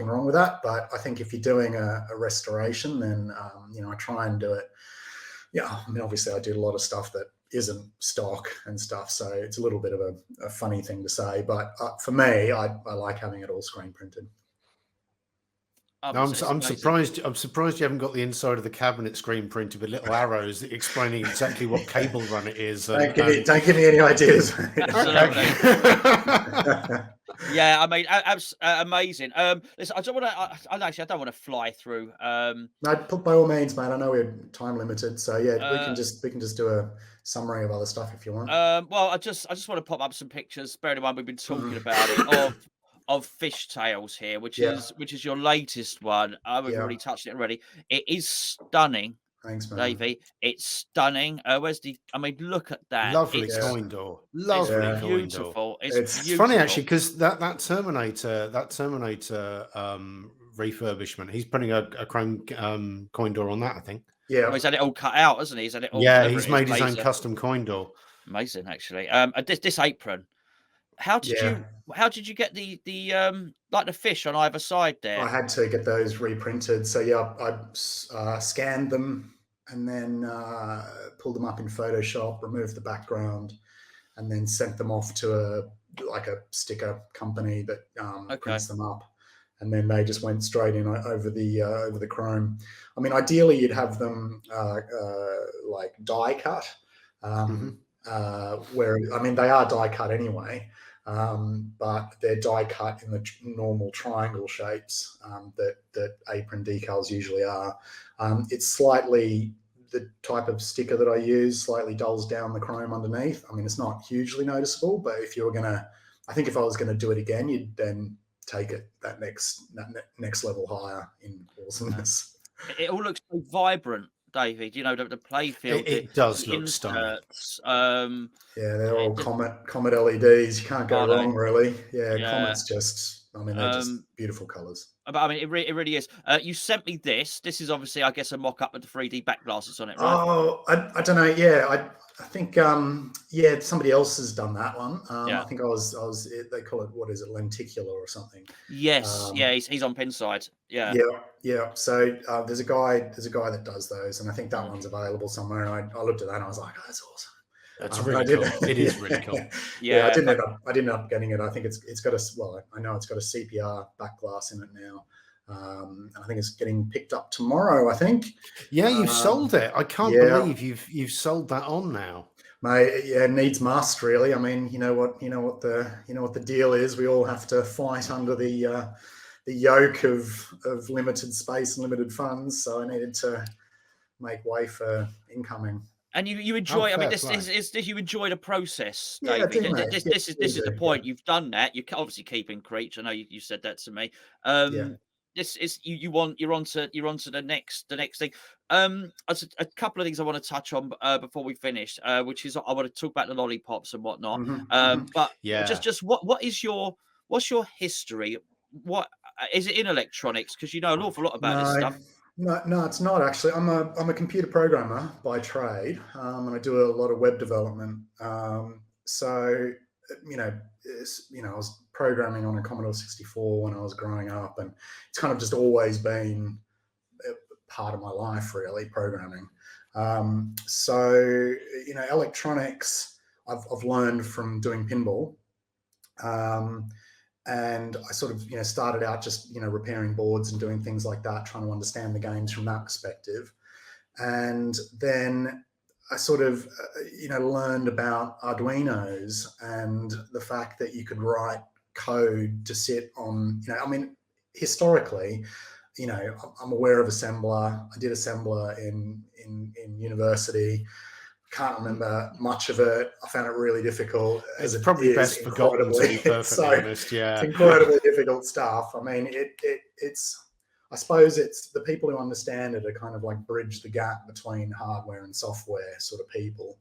wrong with that. But I think if you're doing a restoration, then I try and do it. Yeah, I mean, obviously I do a lot of stuff that isn't stock and stuff, so it's a little bit of a funny thing to say. But for me, I like having it all screen printed. I'm surprised. I'm surprised you haven't got the inside of the cabinet screen printed with little arrows explaining exactly what cable run it is. Don't give me any ideas. Yeah, I mean, amazing. Listen, I don't want to fly through. No, by all means, mate. I know we're time limited, so yeah, we can just do a summary of other stuff if you want. Well, I just want to pop up some pictures. Bearing in mind we've been talking about it of fishtails here, which is your latest one. We've already touched it already. It is stunning. Thanks, man. Davey. It's stunning. Look at that. Lovely coin door. Lovely coin door. Beautiful. It's beautiful. Funny actually, because that Terminator refurbishment, he's putting a chrome coin door on that, I think. Yeah. Well, he's had it all cut out, hasn't he? He's had it all. Yeah, he's made his own custom coin door. Amazing, actually. This apron. How did Yeah. you get the like the fish on either side there? I had to get those reprinted. So yeah, I scanned them and then pulled them up in Photoshop, removed the background, and then sent them off to a sticker company that Okay. prints them up. And then they just went straight in over the chrome. I mean, ideally you'd have them like die cut, where I mean they are die cut anyway. But they're die cut in the normal triangle shapes that apron decals usually are. It's slightly the type of sticker that I use slightly dulls down the chrome underneath. I mean, it's not hugely noticeable, but if you were gonna, I think if I was gonna do it again, you'd then take it that next level higher in awesomeness. It all looks so vibrant, David. You know, the play field. It does look stunning. Yeah, they're all Comet LEDs. You can't go wrong, really. Yeah, Yeah. Comet's just, I mean, they're just beautiful colours. But I mean, it really is. You sent me this. This is obviously, I guess, a mock-up with the 3D back glasses on it, right? Oh, I don't know. Yeah, I think yeah, somebody else has done that one. I think I was. They call it, what is it, lenticular or something? Yes, yeah, he's on Pinside. Yeah, yeah. So there's a guy that does those, and I think that one's available somewhere. And I looked at that and I was like, oh, that's awesome. That's really cool. It is really cool. Yeah, I didn't end up getting it. I think it's got I know it's got a CPR back glass in it now. And I think it's getting picked up tomorrow, I think. Yeah, you've sold it. I can't believe you've sold that on now. Mate, yeah, needs must, really. I mean, you know what the deal is. We all have to fight under the yoke of limited space and limited funds. So I needed to make way for incoming. And you enjoy. I mean, this you enjoy the process, yeah, Davey. I do, This is the point. You've done that. You're obviously keeping Creech. I know you said that to me. This is you're onto the next thing. A couple of things I want to touch on before we finish, which is I want to talk about the lollipops and whatnot. But just what's your history? What is it in electronics? Because you know an awful lot about this stuff. No, it's not actually. I'm a computer programmer by trade, and I do a lot of web development. So I was programming on a Commodore 64 when I was growing up, and it's kind of just always been a part of my life, really, programming. So electronics, I've learned from doing pinball. And I sort of, started out just, repairing boards and doing things like that, trying to understand the games from that perspective. And then I sort of, learned about Arduinos and the fact that you could write code to sit on, historically, I'm aware of assembler. I did assembler in university. Can't remember much of it. I found it really difficult. It's probably best forgotten, to be perfectly honest. Yeah, it's incredibly difficult stuff. I mean, it's. I suppose it's the people who understand it are kind of like bridge the gap between hardware and software sort of people.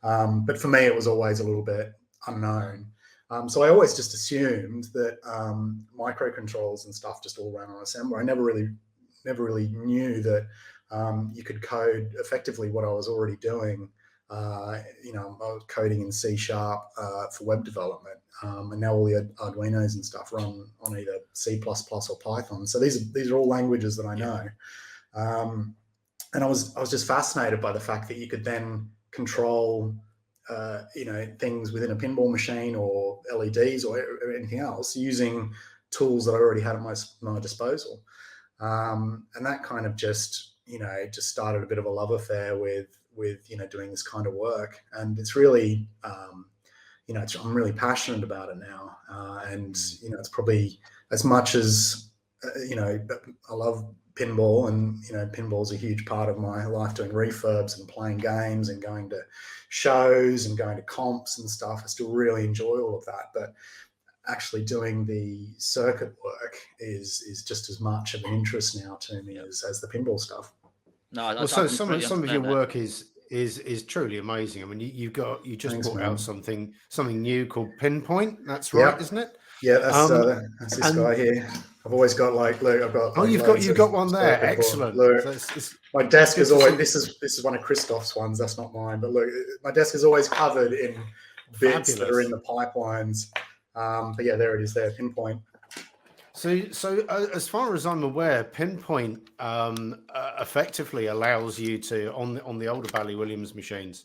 But for me, it was always a little bit unknown. So I always just assumed that microcontrols and stuff just all ran on assembler. I never really knew that you could code effectively what I was already doing. I was coding in C# for web development, and now all the Arduinos and stuff run on either C++ or Python. So these are all languages that I know, and I was just fascinated by the fact that you could then control, things within a pinball machine or LEDs or anything else using tools that I already had at my disposal, and that kind of just started a bit of a love affair with doing this kind of work. And it's really, I'm really passionate about it now. And, it's probably as much as, I love pinball, and, pinball's a huge part of my life, doing refurbs and playing games and going to shows and going to comps and stuff. I still really enjoy all of that. But actually doing the circuit work is just as much of an interest now to me as the pinball stuff. No, well, so some of your work is truly amazing. I mean, you just brought out something new called Pinpoint. That's right, isn't it? Yeah, that's this guy here. I've always got look, I've got. Oh, you've got one there. Excellent. Look, my desk is always. This is one of Christoph's ones. That's not mine. But look, my desk is always covered in bits that are in the pipelines. But yeah, there it is there, Pinpoint. So as far as I'm aware, Pinpoint effectively allows you to on the older Bally Williams machines.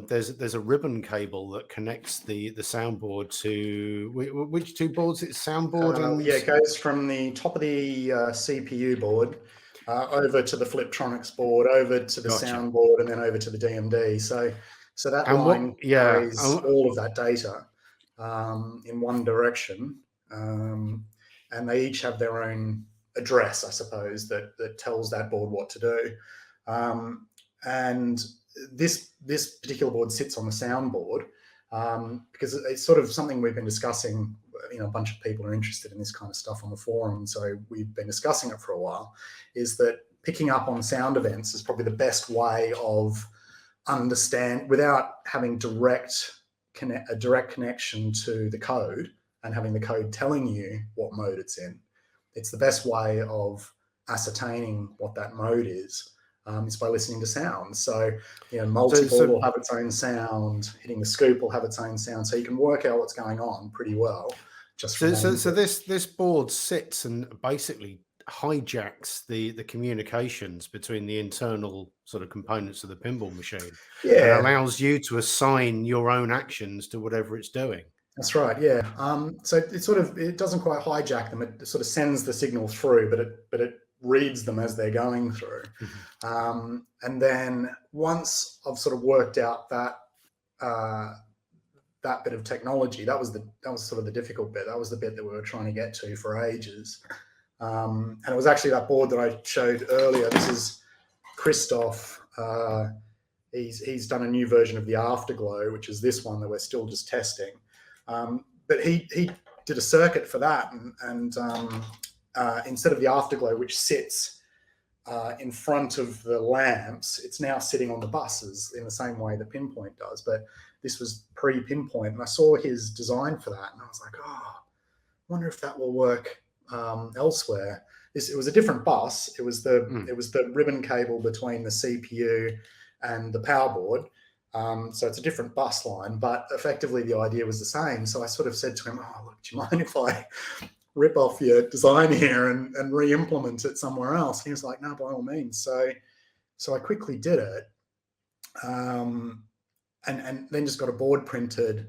There's a ribbon cable that connects the soundboard to which two boards? It's soundboard and Yeah, it goes from the top of the CPU board over to the Fliptronics board, over to the Gotcha. soundboard, and then over to the DMD. So that And line carries yeah, all of that data in one direction, and they each have their own address, I suppose, that tells that board what to do. And this particular board sits on the soundboard because it's sort of something we've been discussing. You know, a bunch of people are interested in this kind of stuff on the forum, so we've been discussing it for a while. Is that picking up on sound events is probably the best way of understand without having a direct connection to the code and having the code telling you what mode it's in. It's the best way of ascertaining what that mode is by listening to sound. So, you know, multi-ball will have its own sound, hitting the scoop will have its own sound, so you can work out what's going on pretty well. So this board sits and basically hijacks the communications between the internal sort of components of the pinball machine, and allows you to assign your own actions to whatever it's doing. That's right, yeah. So it doesn't quite hijack them. It sort of sends the signal through, but it reads them as they're going through. And then once I've sort of worked out that that bit of technology, that was sort of the difficult bit. That was the bit that we were trying to get to for ages. And it was actually that board that I showed earlier. This is Christoph. He's done a new version of the Afterglow, which is this one that we're still just testing. But he did a circuit for that, and instead of the Afterglow, which sits in front of the lamps, it's now sitting on the buses in the same way that Pinpoint does. But this was pre-Pinpoint, and I saw his design for that, and I was like, oh, I wonder if that will work elsewhere. It was a different bus. It was the ribbon cable between the CPU and the power board. So it's a different bus line, but effectively the idea was the same. So I sort of said to him, oh, look, do you mind if I rip off your design here and re-implement it somewhere else? And he was like, no, by all means. So I quickly did it, and then just got a board printed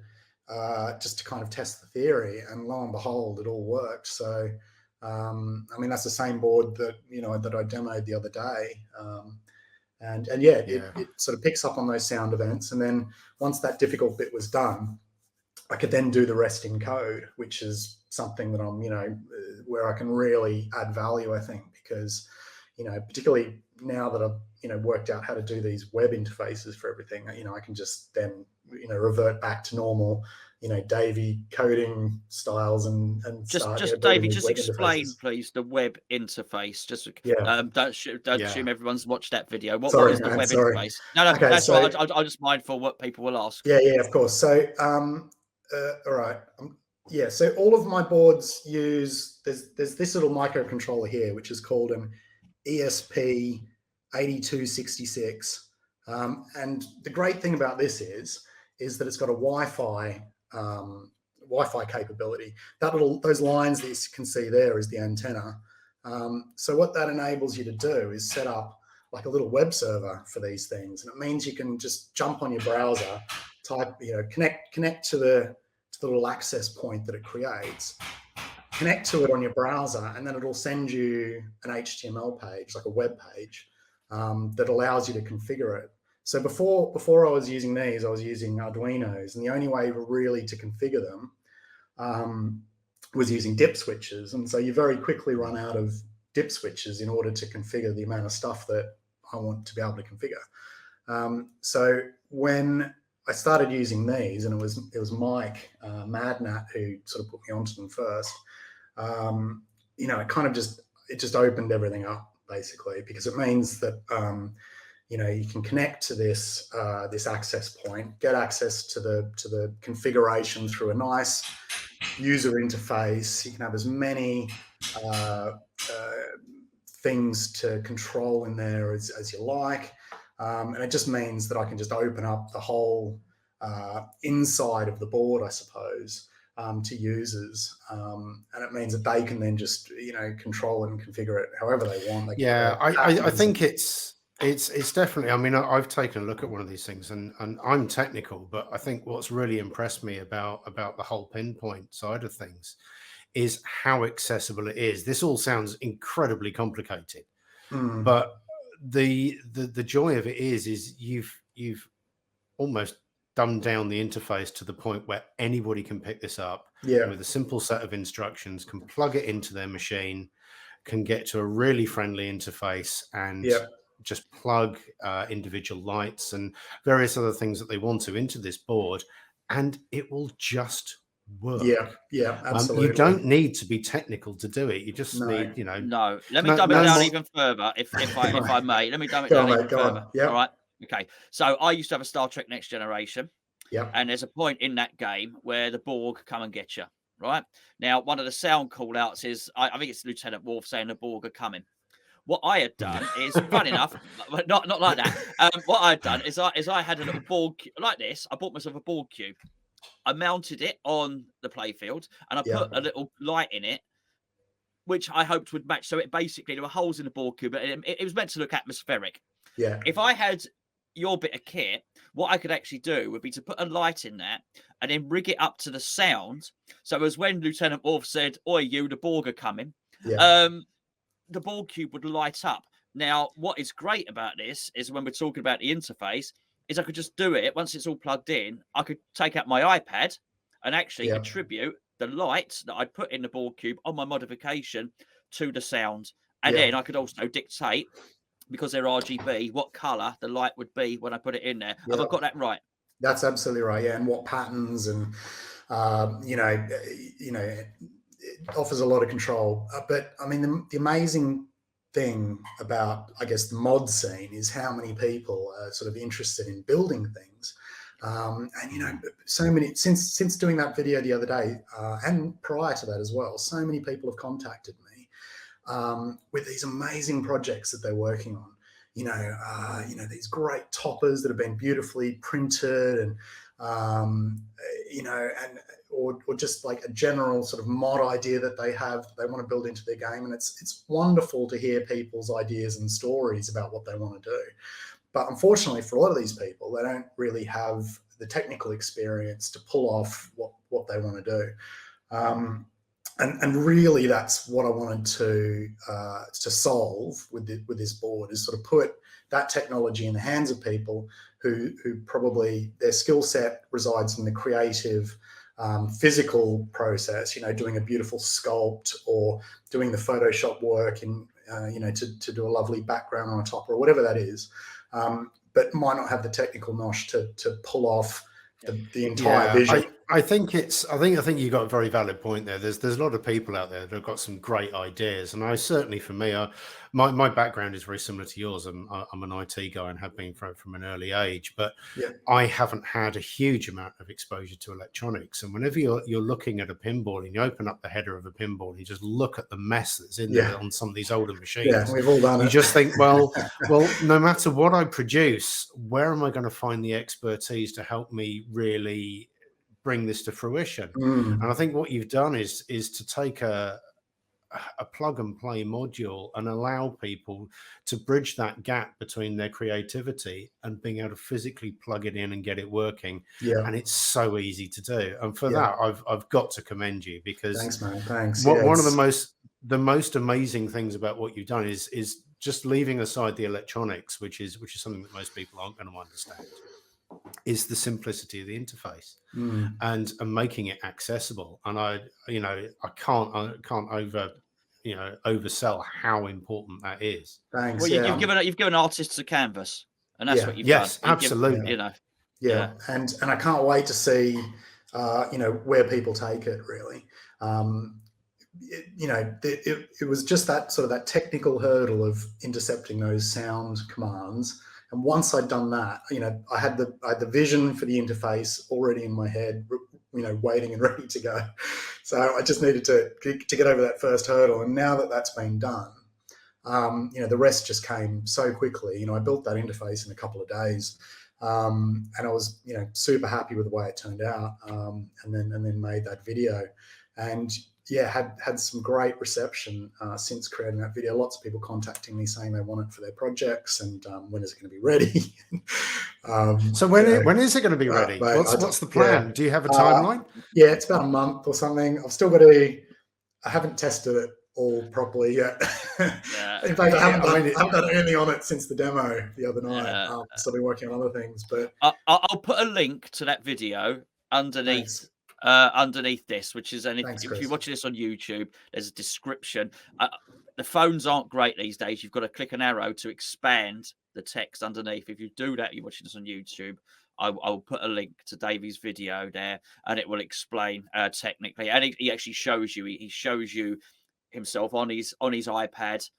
just to kind of test the theory. And lo and behold, it all worked. So, I mean, that's the same board that I demoed the other day. And yeah, it sort of picks up on those sound events. And then once that difficult bit was done, I could then do the rest in code, which is something that I'm, where I can really add value, I think, because, particularly now that I've, worked out how to do these web interfaces for everything, I can just then, revert back to normal, Davey coding styles and just Davey, just explain, please, the web interface. Just don't assume everyone's watched that video. What is the web interface? No, okay, that's right. I'll just mindful what people will ask. Yeah, of course. So, all right. So all of my boards use there's this little microcontroller here, which is called an ESP8266. And the great thing about this is that it's got a Wi-Fi capability. Those lines that you can see there is the antenna. So what that enables you to do is set up like a little web server for these things, and it means you can just jump on your browser, type, connect to the little access point that it creates, connect to it on your browser, and then it'll send you an HTML page, like a web page, that allows you to configure it. So before I was using these, I was using Arduinos, and the only way really to configure them was using dip switches. And so you very quickly run out of dip switches in order to configure the amount of stuff that I want to be able to configure. So when I started using these, and it was Mike Madnat who sort of put me onto them first, it kind of just opened everything up, basically, because it means that you can connect to this access point, get access to the configuration through a nice user interface. You can have as many things to control in there as you like, and it just means that I can just open up the whole inside of the board, I suppose, to users, and it means that they can then just control it and configure it however they want. They Yeah, can I think it's definitely. I mean, I've taken a look at one of these things, and I'm technical, but I think what's really impressed me about the whole Pinpoint side of things is how accessible it is. This all sounds incredibly complicated, but the joy of it is you've almost dumbed down the interface to the point where anybody can pick this up with a simple set of instructions, can plug it into their machine, can get to a really friendly interface, and just plug individual lights and various other things that they want to into this board, and it will just work. Yeah, absolutely. You don't need to be technical to do it. You just need, No. Let me dumb it down even further, if I may. Let me dumb it down even further. All right. Okay. So I used to have a Star Trek Next Generation. Yeah. And there's a point in that game where the Borg come and get you. Right. Now, one of the sound call outs is, I think it's Lieutenant Worf saying the Borg are coming. What I had done is, fun enough, but not like that. What I had done is I had a little Borg like this. I bought myself a Borg cube. I mounted it on the playfield, and I put a little light in it, which I hoped would match. So it basically, there were holes in the Borg cube, but it was meant to look atmospheric. Yeah. If I had your bit of kit, what I could actually do would be to put a light in that and then rig it up to the sound. So as when Lieutenant Worf said, "Oi, you, the Borg are coming," the Borg cube would light up. Now, what is great about this is when we're talking about the interface, is I could just do it once it's all plugged in. I could take out my iPad and actually attribute the light that I'd put in the Borg cube on my modification to the sound. And then I could also dictate, because they're RGB, what color the light would be when I put it in there. Have I got that right? That's absolutely right. Yeah, and what patterns, and it offers a lot of control. But I mean, the amazing thing about, I guess, the mod scene is how many people are sort of interested in building things. And so many, since doing that video the other day, and prior to that as well, so many people have contacted me with these amazing projects that they're working on. These great toppers that have been beautifully printed, and or just like a general sort of mod idea that they want to build into their game. And it's wonderful to hear people's ideas and stories about what they want to do. But unfortunately, for a lot of these people, they don't really have the technical experience to pull off what they want to do. And really, that's what I wanted to solve with this board, is sort of put that technology in the hands of people who probably their skill set resides in the creative, physical process. Doing a beautiful sculpt, or doing the Photoshop work in to do a lovely background on a top, or whatever that is, but might not have the technical nosh to pull off the entire vision. I think you got a very valid point there. There's a lot of people out there that have got some great ideas, and I certainly, for me, my background is very similar to yours. I'm an IT guy and have been from an early age, but I haven't had a huge amount of exposure to electronics. And whenever you're looking at a pinball and you open up the header of a pinball, and you just look at the mess that's in there on some of these older machines. Yeah, we've all done it. You just think, well, no matter what I produce, where am I going to find the expertise to help me really bring this to fruition? And I think what you've done is to take a plug and play module and allow people to bridge that gap between their creativity and being able to physically plug it in and get it working. And it's so easy to do. And for that, I've got to commend you, because thanks, man. Thanks. One of the most amazing things about what you've done is just leaving aside the electronics, which is something that most people aren't going to understand, is the simplicity of the interface and making it accessible. And I can't oversell how important that is. Thanks. Well, you've given artists a canvas, and that's what you've done. Yes, absolutely. And I can't wait to see where people take it, really. It was just that technical hurdle of intercepting those sound commands. And once I'd done that, I had the vision for the interface already in my head, waiting and ready to go. So I just needed to get over that first hurdle. And now that that's been done, the rest just came so quickly. I built that interface in a couple of days. And I was, super happy with the way it turned out. And then made that video, and yeah, had some great reception since creating that video. Lots of people contacting me saying they want it for their projects, and when is it going to be ready? So when is it going to be ready? Mate, what's the plan? yeah. Do you have a timeline? Yeah, it's about a month or something. I've still got to. I haven't tested it all properly yet. Yeah. In fact, I haven't done anything on it since the demo the other night. Yeah. So I've been working on other things. But I'll put a link to that video underneath this, which is, and if you're watching this on YouTube, there's a description. The phones aren't great these days. You've got to click an arrow to expand the text underneath. If you do that, you're watching this on YouTube, I'll put a link to Davey's video there, and it will explain technically. And he actually shows you. He shows you himself on his iPad,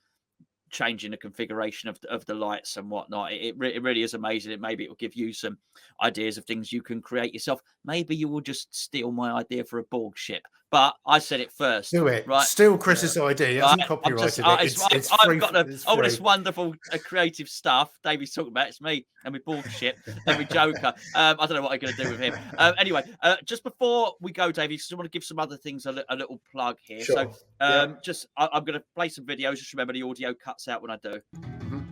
changing the configuration of the lights and whatnot. It really is amazing. Maybe it will give you some ideas of things you can create yourself. Maybe you will just steal my idea for a Borg ship, but I said it first. Do it. Right? Steal Chris's idea. He hasn't copyrighted it. I've got all this wonderful creative stuff Davey's talking about. It's me and my Borg ship and my Joker. I don't know what I'm going to do with him. Anyway, just before we go, Davey, I just want to give some other things a little plug here. Sure. So I'm going to play some videos. Just remember the audio cuts out when I do. Mm-hmm.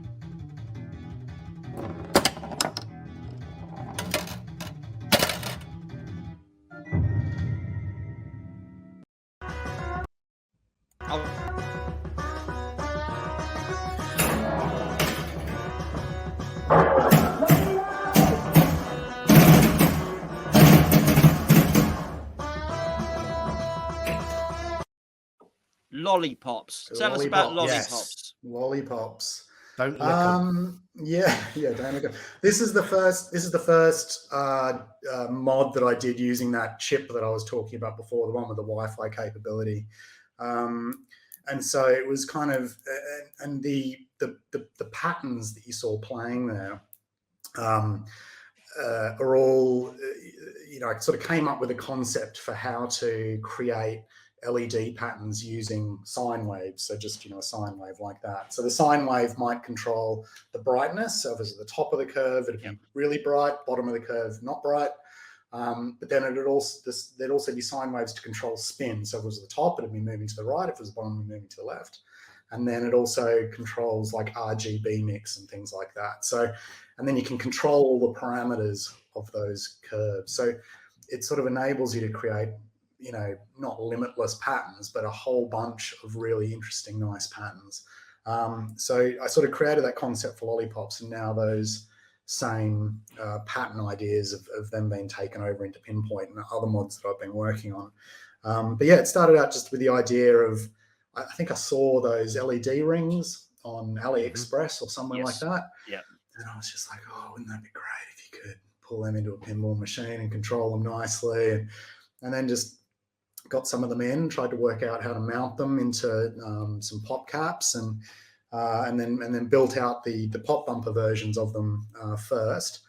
Lollipops. Tell us about Lollipops. Yes. Lollipops. Don't lick them. Yeah, don't lick them. This is the first mod that I did using that chip that I was talking about before, the one with the Wi-Fi capability. And so it was kind of, and the patterns that you saw playing there are all, I sort of came up with a concept for how to create LED patterns using sine waves. So just, a sine wave like that. So the sine wave might control the brightness. So if it's at the top of the curve, it'd be really bright, bottom of the curve, not bright. But then there'd also be sine waves to control spin. So if it was at the top, it'd be moving to the right. If it was the bottom, it'd be moving to the left. And then it also controls like RGB mix and things like that. So, and then you can control all the parameters of those curves. So it sort of enables you to create, not limitless patterns, but a whole bunch of really interesting, nice patterns. So I sort of created that concept for Lollipops, and now those same pattern ideas of them being taken over into Pinpoint and other mods that I've been working on. But yeah, it started out just with the idea of, I think I saw those LED rings on AliExpress or somewhere like that. Yeah. And I was just like, oh, wouldn't that be great if you could pull them into a pinball machine and control them nicely? And then just got some of them in, tried to work out how to mount them into some pop caps, and then built out the pop bumper versions of them first.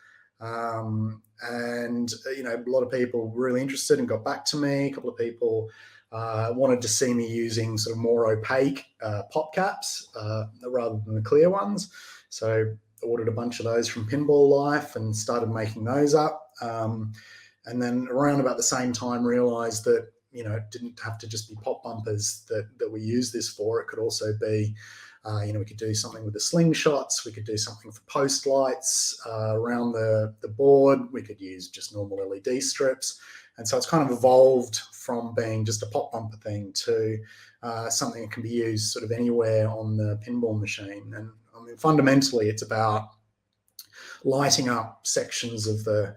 And a lot of people were really interested and got back to me. A couple of people wanted to see me using sort of more opaque pop caps rather than the clear ones. So I ordered a bunch of those from Pinball Life and started making those up. And then around about the same time realized that, it didn't have to just be pop bumpers that we use this for. It could also be, we could do something with the slingshots. We could do something for post lights around the board. We could use just normal LED strips. And so it's kind of evolved from being just a pop bumper thing to something that can be used sort of anywhere on the pinball machine. And I mean, fundamentally, it's about lighting up sections of the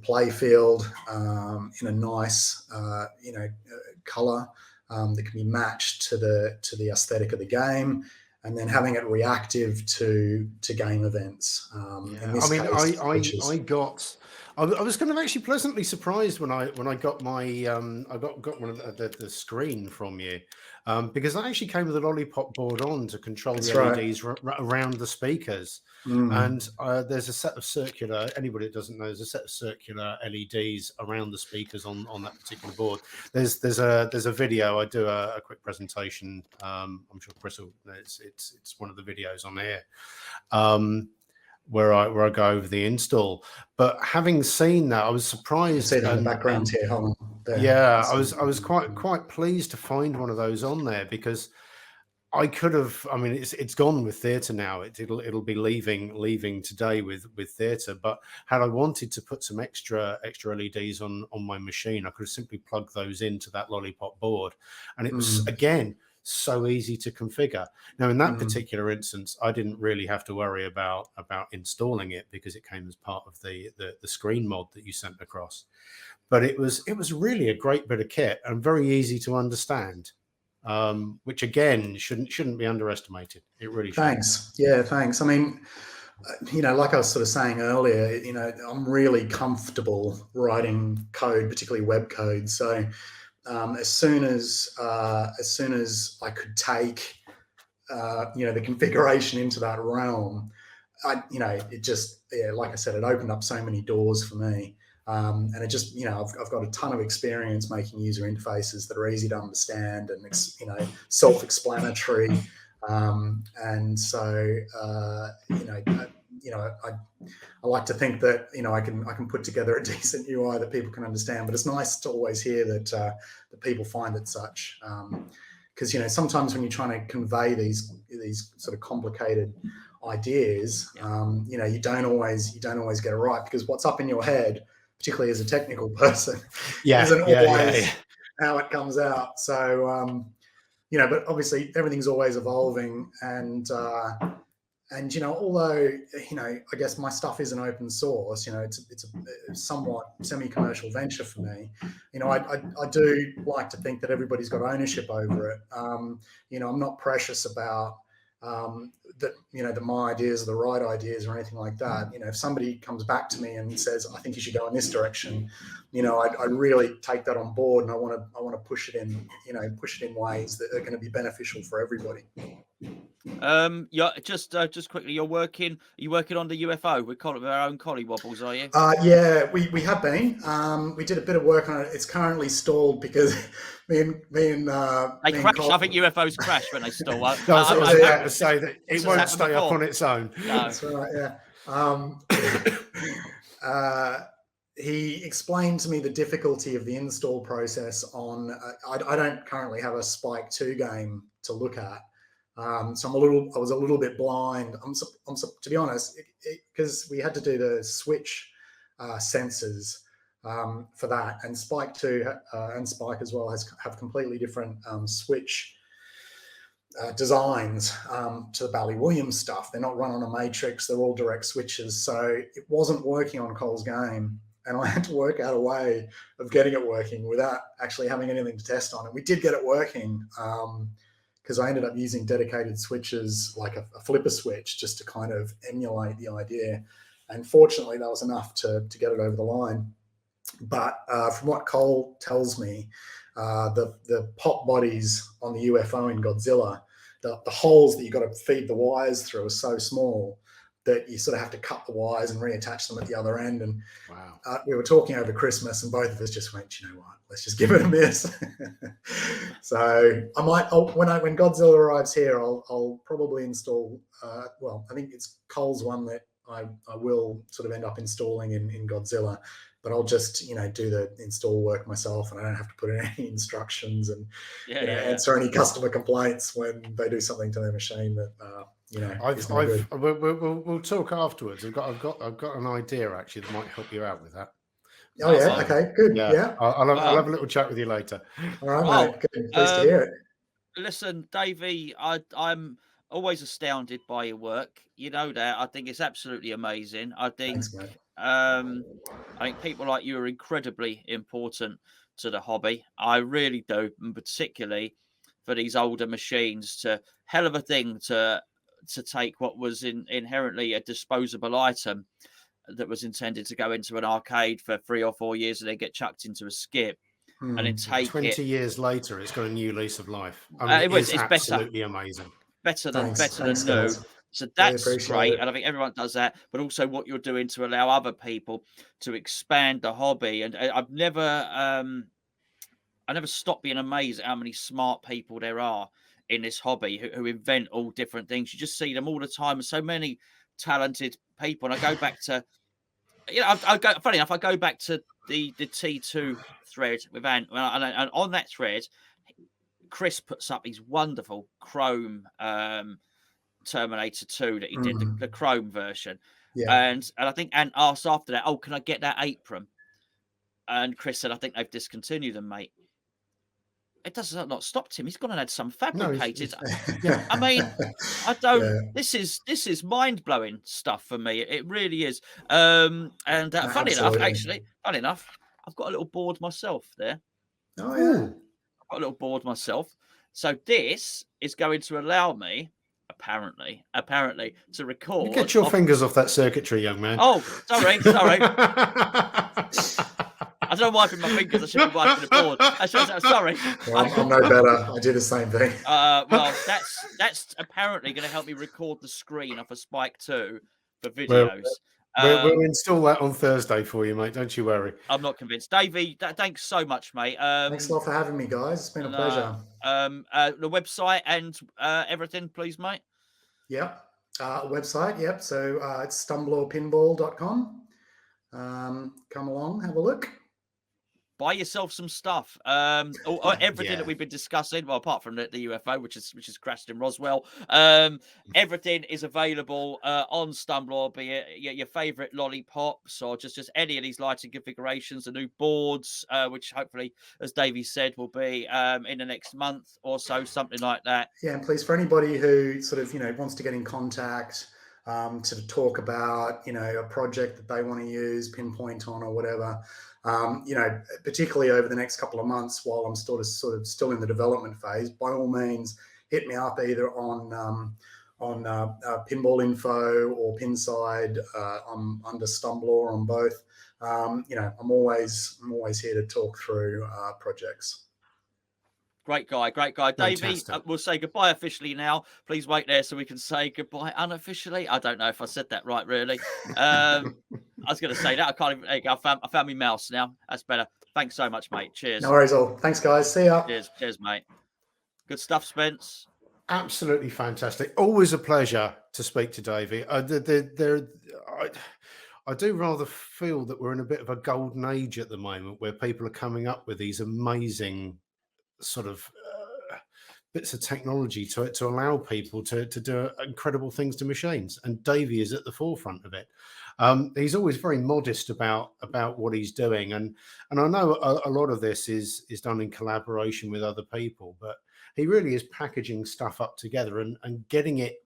play field in a nice, color that can be matched to the aesthetic of the game, and then having it reactive to game events. I was kind of actually pleasantly surprised when I got my I got one of the screen from you, because I actually came with a Lollipop board on to control the LEDs around the speakers. And there's a set of circular, anybody that doesn't know, there's a set of circular LEDs around the speakers on that particular board. There's a video. I do a quick presentation. I'm sure Chris will, it's one of the videos on here. where I go over the install. But having seen that, I was You surprised. see that in the And background here. Hold on. There. yeah, I was quite pleased to find one of those on there, because I could have. I mean, it's gone with theatre now. It'll be leaving today with theatre. But had I wanted to put some extra LEDs on my machine, I could have simply plugged those into that Lollipop board, and it was again so easy to configure. Now, in that particular instance, I didn't really have to worry about installing it, because it came as part of the screen mod that you sent across. But it was really a great bit of kit and very easy to understand. Which again shouldn't be underestimated. It really should. Thanks. Yeah, thanks. I mean, like I was sort of saying earlier, I'm really comfortable writing code, particularly web code. So as soon as I could take the configuration into that realm, it just, like I said, it opened up so many doors for me. And it just, I've got a ton of experience making user interfaces that are easy to understand and, self-explanatory. And so, I like to think that, I can put together a decent UI that people can understand, but it's nice to always hear that people find it such. Because, sometimes when you're trying to convey these sort of complicated ideas, you don't always get it right, because what's up in your head, particularly as a technical person, isn't always how it comes out. So, but obviously everything's always evolving, and although I guess my stuff isn't open source, it's a somewhat semi-commercial venture for me. I do like to think that everybody's got ownership over it. I'm not precious about that my ideas are the right ideas or anything like that. If somebody comes back to me and says, I think you should go in this direction, I really take that on board, and I want to push it in ways that are going to be beneficial for everybody. Yeah, just quickly, are you working on the UFO with our own collywobbles, are you? Yeah, we have been. We did a bit of work on it. It's currently stalled because me and they crash. I think UFOs crash when they stall. I was to say that it won't stay up on its own. No. That's right. Yeah. He explained to me the difficulty of the install process on. I don't currently have a Spike 2 game to look at. So I was a little bit blind. To be honest, because we had to do the switch sensors for that, and Spike 2 and Spike as well have completely different switch designs to the Bally Williams stuff. They're not run on a matrix; they're all direct switches. So it wasn't working on Cole's game, and I had to work out a way of getting it working without actually having anything to test on it. We did get it working. Because I ended up using dedicated switches, like a flipper switch, just to kind of emulate the idea. And fortunately, that was enough to get it over the line. But from what Cole tells me, the pop bodies on the UFO in Godzilla, the holes that you've got to feed the wires through are so small that you sort of have to cut the wires and reattach them at the other end. And wow. We were talking over Christmas, and both of us just went, you know what, let's just give it a miss. So I might, when Godzilla arrives here, I'll probably install, I think it's Cole's one that I will sort of end up installing in Godzilla, but I'll just, do the install work myself, and I don't have to put in any instructions and answer any customer complaints when they do something to their machine that, we'll talk afterwards. I've got an idea actually that might help you out with that. Oh yeah, okay, good. Yeah. I'll have a little chat with you later. All right, mate. Good. Pleased to hear it. Listen, Davey, I'm always astounded by your work. You know that. I think it's absolutely amazing. I think Thanks, mate. I think people like you are incredibly important to the hobby. I really do, and particularly for these older machines. To hell of a thing to take what was inherently a disposable item that was intended to go into an arcade for 3 or 4 years and then get chucked into a skip and then take 20 years later, it's got a new lease of life. I mean, it's absolutely amazing. Better than new. So that's great. And I think everyone does that, but also what you're doing to allow other people to expand the hobby. And I never stop being amazed at how many smart people there are in this hobby who invent all different things. You just see them all the time. So many talented people. And I go back to, I go. Funny enough, I go back to the T2 thread with Ant, and on that thread, Chris puts up these wonderful Chrome Terminator 2 that he did, the Chrome version. Yeah. And I think Ant asked after that, "Oh, can I get that apron?" And Chris said, "I think they've discontinued them, mate." It does not stopped him. He's gone and had some fabricated. Yeah. I mean, I don't. Yeah. This is mind blowing stuff for me. It really is. And funny enough, I've got a little board myself there. Oh yeah. I've got a little board myself. So this is going to allow me, apparently, to record. You get your fingers off that circuitry, young man. Oh, sorry. I don't know wiping my fingers. I should be wiping the board. Sorry. Well, I'm no better. I do the same thing. Well, that's apparently going to help me record the screen off a Spike 2 for videos. We'll install that on Thursday for you, mate. Don't you worry. I'm not convinced. Davey, thanks so much, mate. Thanks a lot for having me, guys. It's been a pleasure. The website and everything, please, mate. Yep. Website, yep. So it's stumblorpinball.com. Come along, have a look. Buy yourself some stuff. Or everything that we've been discussing. Well, apart from the UFO, which has crashed in Roswell. Everything is available on Stumblor, be it your favorite lollipops or just any of these lighting configurations, the new boards, which hopefully, as Davey said, will be in the next month or so, something like that. Yeah, and please, for anybody who sort of wants to get in contact to talk about a project that they want to use Pinpoint on or whatever. Particularly over the next couple of months while I'm sort of still in the development phase, by all means, hit me up either on Pinball Info or Pinside. I'm under Stumblor on both. I'm always here to talk through projects. Great guy. Davey, we'll say goodbye officially now. Please wait there so we can say goodbye unofficially. I don't know if I said that right, really. I was going to say that. I can't even. There you go. I found my mouse now. That's better. Thanks so much, mate. Cheers. No worries, all. Thanks, guys. See ya. Cheers, mate. Good stuff, Spence. Absolutely fantastic. Always a pleasure to speak to Davey. I do rather feel that we're in a bit of a golden age at the moment where people are coming up with these amazing sort of bits of technology to allow people to do incredible things to machines, and Davey is at the forefront of it. He's always very modest about what he's doing, and I know a lot of this is done in collaboration with other people, but he really is packaging stuff up together and getting it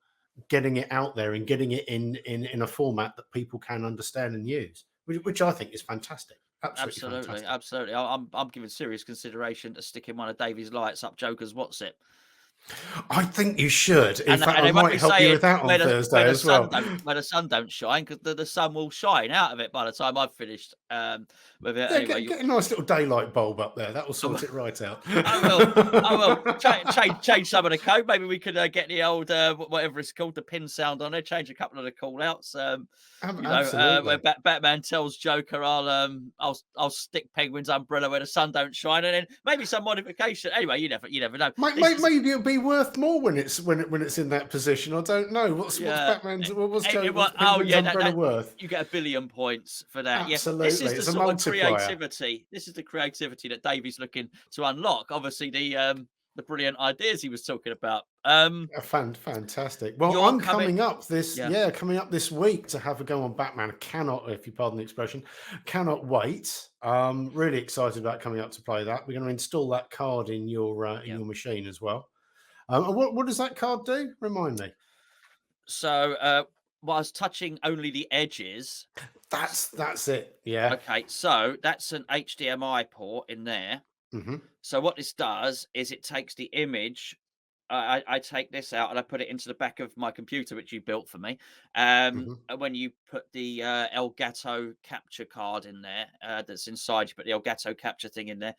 out there and getting it in a format that people can understand and use, which I think is fantastic. Absolutely. I'm giving serious consideration to sticking one of Davey's lights up Joker's What's It. I think you should. In fact, I might help you with that on Thursday as well. Where the sun don't shine, because the sun will shine out of it by the time I've finished with it. Yeah, anyway, get a nice little daylight bulb up there. That will sort it right out. I will. Change some of the code. Maybe we could get the old whatever it's called, the pin sound on there. Change a couple of the call outs. Where Batman tells Joker, "I'll stick Penguin's umbrella where the sun don't shine," and then maybe some modification. Anyway, you never know. Maybe it'll be worth more when it's in that position. I don't know. What's Batman's? What's Penguin's umbrella worth? You get 1 billion points for that. Absolutely, this is it's the a sort of multiplier. creativity. This is the creativity that Davey's looking to unlock. Obviously, the brilliant ideas he was talking about. Fantastic. Well, I'm coming up this week to have a go on Batman. Cannot, if you pardon the expression, cannot wait. Really excited about coming up to play that. We're going to install that card in your machine as well. What does that card do? Remind me. So whilst touching only the edges. That's it. Yeah. Okay, so that's an HDMI port in there. Mm-hmm. So what this does is it takes the image. I take this out and I put it into the back of my computer, which you built for me. And when you put the Elgato capture card in there, that's inside, you put the Elgato capture thing in there.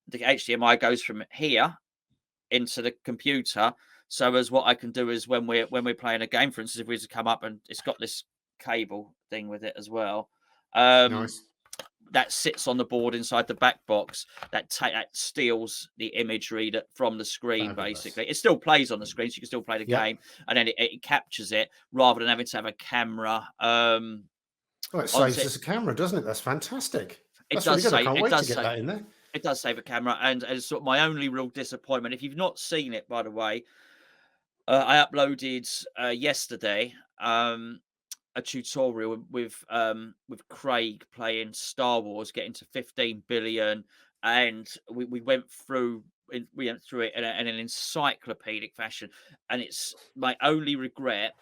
The HDMI goes from here into the computer. So as what I can do is when we're playing a game, for instance, if we just come up and it's got this cable thing with it as well. Nice. that sits on the board inside the back box that steals the imagery from the screen. Fabulous. Basically, it still plays on the screen, so you can still play the game, and then it captures it rather than having to have a camera. Well, it saves us a camera, doesn't it? That's fantastic. That's really good. I can't wait to get that in there. It does save a camera, and it's sort of my only real disappointment. If you've not seen it, by the way, I uploaded yesterday a tutorial with Craig playing Star Wars, getting to 15 billion, and we went through it in an encyclopedic fashion. And it's my only regret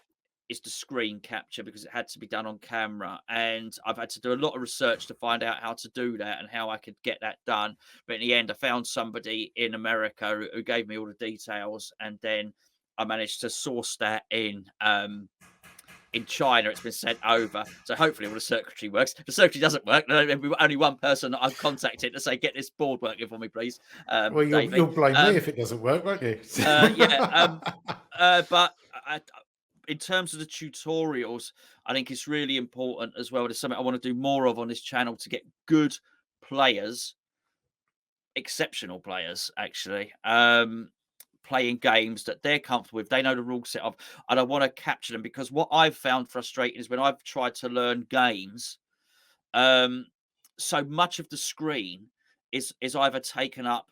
is the screen capture, because it had to be done on camera, and I've had to do a lot of research to find out how to do that and how I could get that done. But in the end, I found somebody in America who gave me all the details, and then I managed to source that in China. It's been sent over, so hopefully all the circuitry works. If the circuitry doesn't work, only one person that I've contacted to say, get this board working for me, please. Well, you'll blame me if it doesn't work, won't you? But in terms of the tutorials, I think it's really important as well. There's something I want to do more of on this channel to get good players, exceptional players, actually, playing games that they're comfortable with. They know the rule set of, and I want to capture them, because what I've found frustrating is when I've tried to learn games, so much of the screen is either taken up.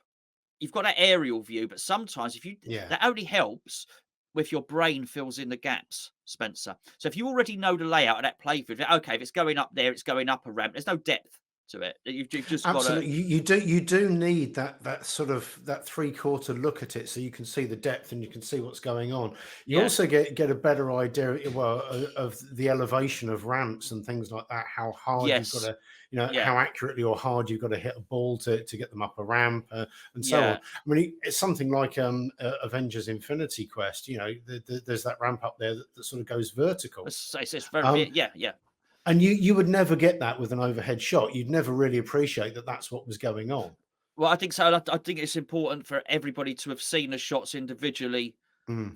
You've got that aerial view, but sometimes that only helps if your brain fills in the gaps, Spencer. So if you already know the layout of that playfield, okay, if it's going up there, it's going up a ramp. There's no depth to it. You've just absolutely you do need that sort of that 3/4 look at it, so you can see the depth and you can see what's going on. You also get a better idea, well, of the elevation of ramps and things like that, how hard you've got to, how accurately or hard you've got to hit a ball to get them up a ramp, and so on. I mean, it's something like Avengers Infinity Quest. There's that ramp up there that sort of goes vertical. It's very and you would never get that with an overhead shot. You'd never really appreciate that that's what was going on. Well, I think so. I think it's important for everybody to have seen the shots individually. I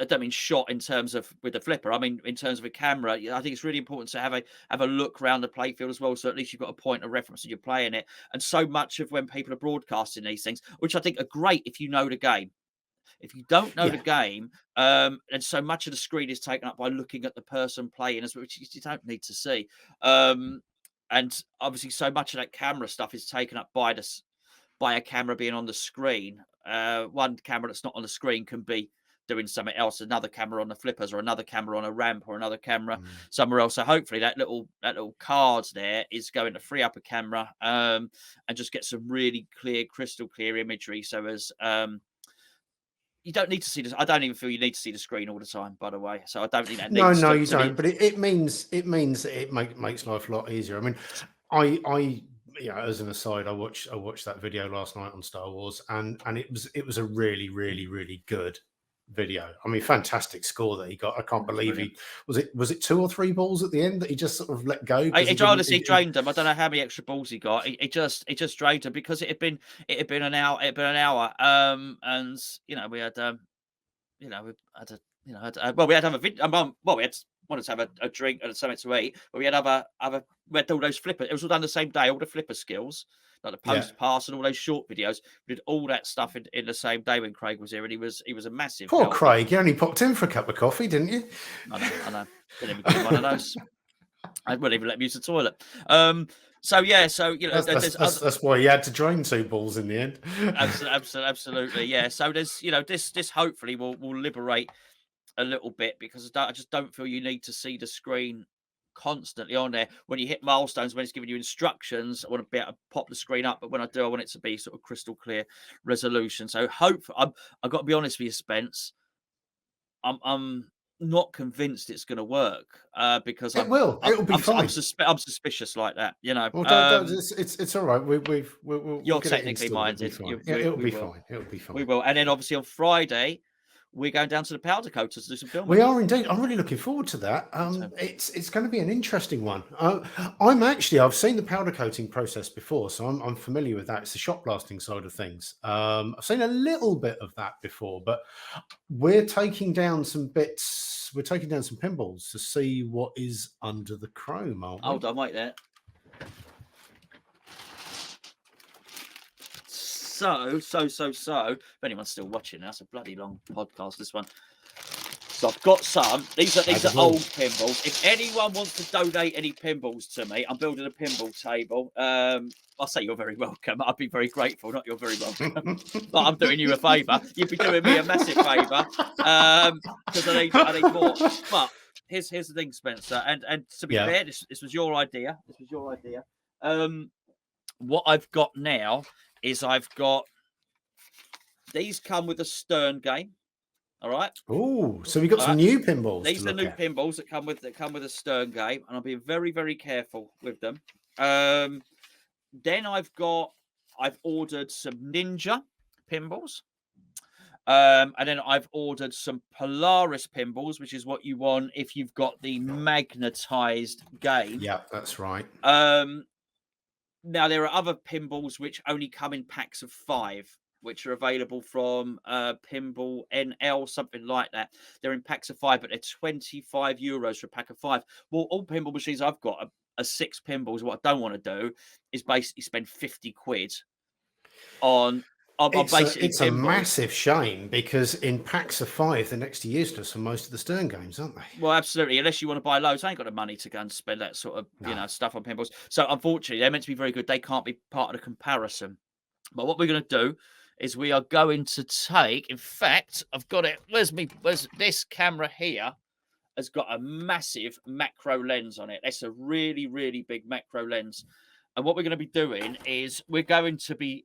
don't mean shot in terms of with the flipper. I mean in terms of a camera. I think it's really important to have a look around the playfield as well, so at least you've got a point of reference when you're playing it. And so much of when people are broadcasting these things, which I think are great if you know the game. If you don't know the game, and so much of the screen is taken up by looking at the person playing, which you don't need to see. And obviously, so much of that camera stuff is taken up by a camera being on the screen. One camera that's not on the screen can be doing something else. Another camera on the flippers, or another camera on a ramp, or another camera somewhere else. So hopefully, that little card there is going to free up a camera and just get some really clear, crystal clear imagery. So as you don't need to see this. I don't even feel you need to see the screen all the time, by the way. So I don't think that needs No, you don't. But it means it makes life a lot easier. I mean, I as an aside, I watched that video last night on Star Wars, and it was a really, really, really good video. I mean, fantastic score that he got. I can't believe was it 2 or 3 balls at the end that he just sort of let go. He honestly drained them. I don't know how many extra balls he got. He just drained them, because it had been an hour. And we had we had to have a video. We had wanted to have a drink and something to eat, but we had we had all those flippers. It was all done the same day. All the flipper skills, like the post pass and all those short videos. We did all that stuff in the same day when Craig was here, and he was a massive poor help. Craig. You only popped in for a cup of coffee, didn't you? I know. Didn't even give him one of those. I wouldn't even let me use the toilet. So that's why you had to drain 2 balls in the end. Absolutely, yeah. So there's this hopefully will liberate a little bit, because I just don't feel you need to see the screen constantly on there. When you hit milestones, when it's giving you instructions, I want to be able to pop the screen up, but when I do, I want it to be sort of crystal clear resolution. So I've got to be honest with you, Spence, I'm not convinced it's going to work, because it'll be fine. I'm suspicious like that, Well, it's all right. You're technically minded. It'll be fine. It'll be fine. We will. And then obviously on Friday, we're going down to the powder coaters to do some filming. We are indeed. I'm really looking forward to that. It's going to be an interesting one. I've seen the powder coating process before, so I'm familiar with that. It's the shot blasting side of things. I've seen a little bit of that before, but we're taking down some bits. We're taking down some pinballs to see what is under the chrome, aren't we? Hold on, wait there. If anyone's still watching, that's a bloody long podcast, this one. So I've got some. These are old pinballs. If anyone wants to donate any pinballs to me, I'm building a pinball table. I'll say you're very welcome. I'd be very grateful. Not you're very welcome. But I'm doing you a favour. You'd be doing me a massive favour because I need more. But here's the thing, Spencer. And to be fair, this was your idea. What I've got now is I've got these come with a Stern game. All right. Oh, so we got some new pinballs. These are new pinballs that come with a Stern game, and I'll be very, very careful with them. Then I've ordered some Ninja pinballs. And then I've ordered some Polaris pinballs, which is what you want if you've got the magnetized game. Yeah, that's right. Now there are other pinballs which only come in packs of 5. Which are available from Pinball NL, something like that. They're in packs of 5, but they're €25 for a pack of 5. Well, all pinball machines I've got are 6 pinballs. What I don't want to do is basically spend 50 quid on basically it's a massive shame because in packs of 5, they're next to useless for most of the Stern games, aren't they? Well, absolutely. Unless you want to buy loads, I ain't got the money to go and spend that sort of stuff on pinballs. So unfortunately, they're meant to be very good. They can't be part of the comparison. But what we're going to do is we are going to take, in fact, I've got it. Where's this camera here? Has got a massive macro lens on it. That's a really, really big macro lens. And what we're going to be doing is we're going to be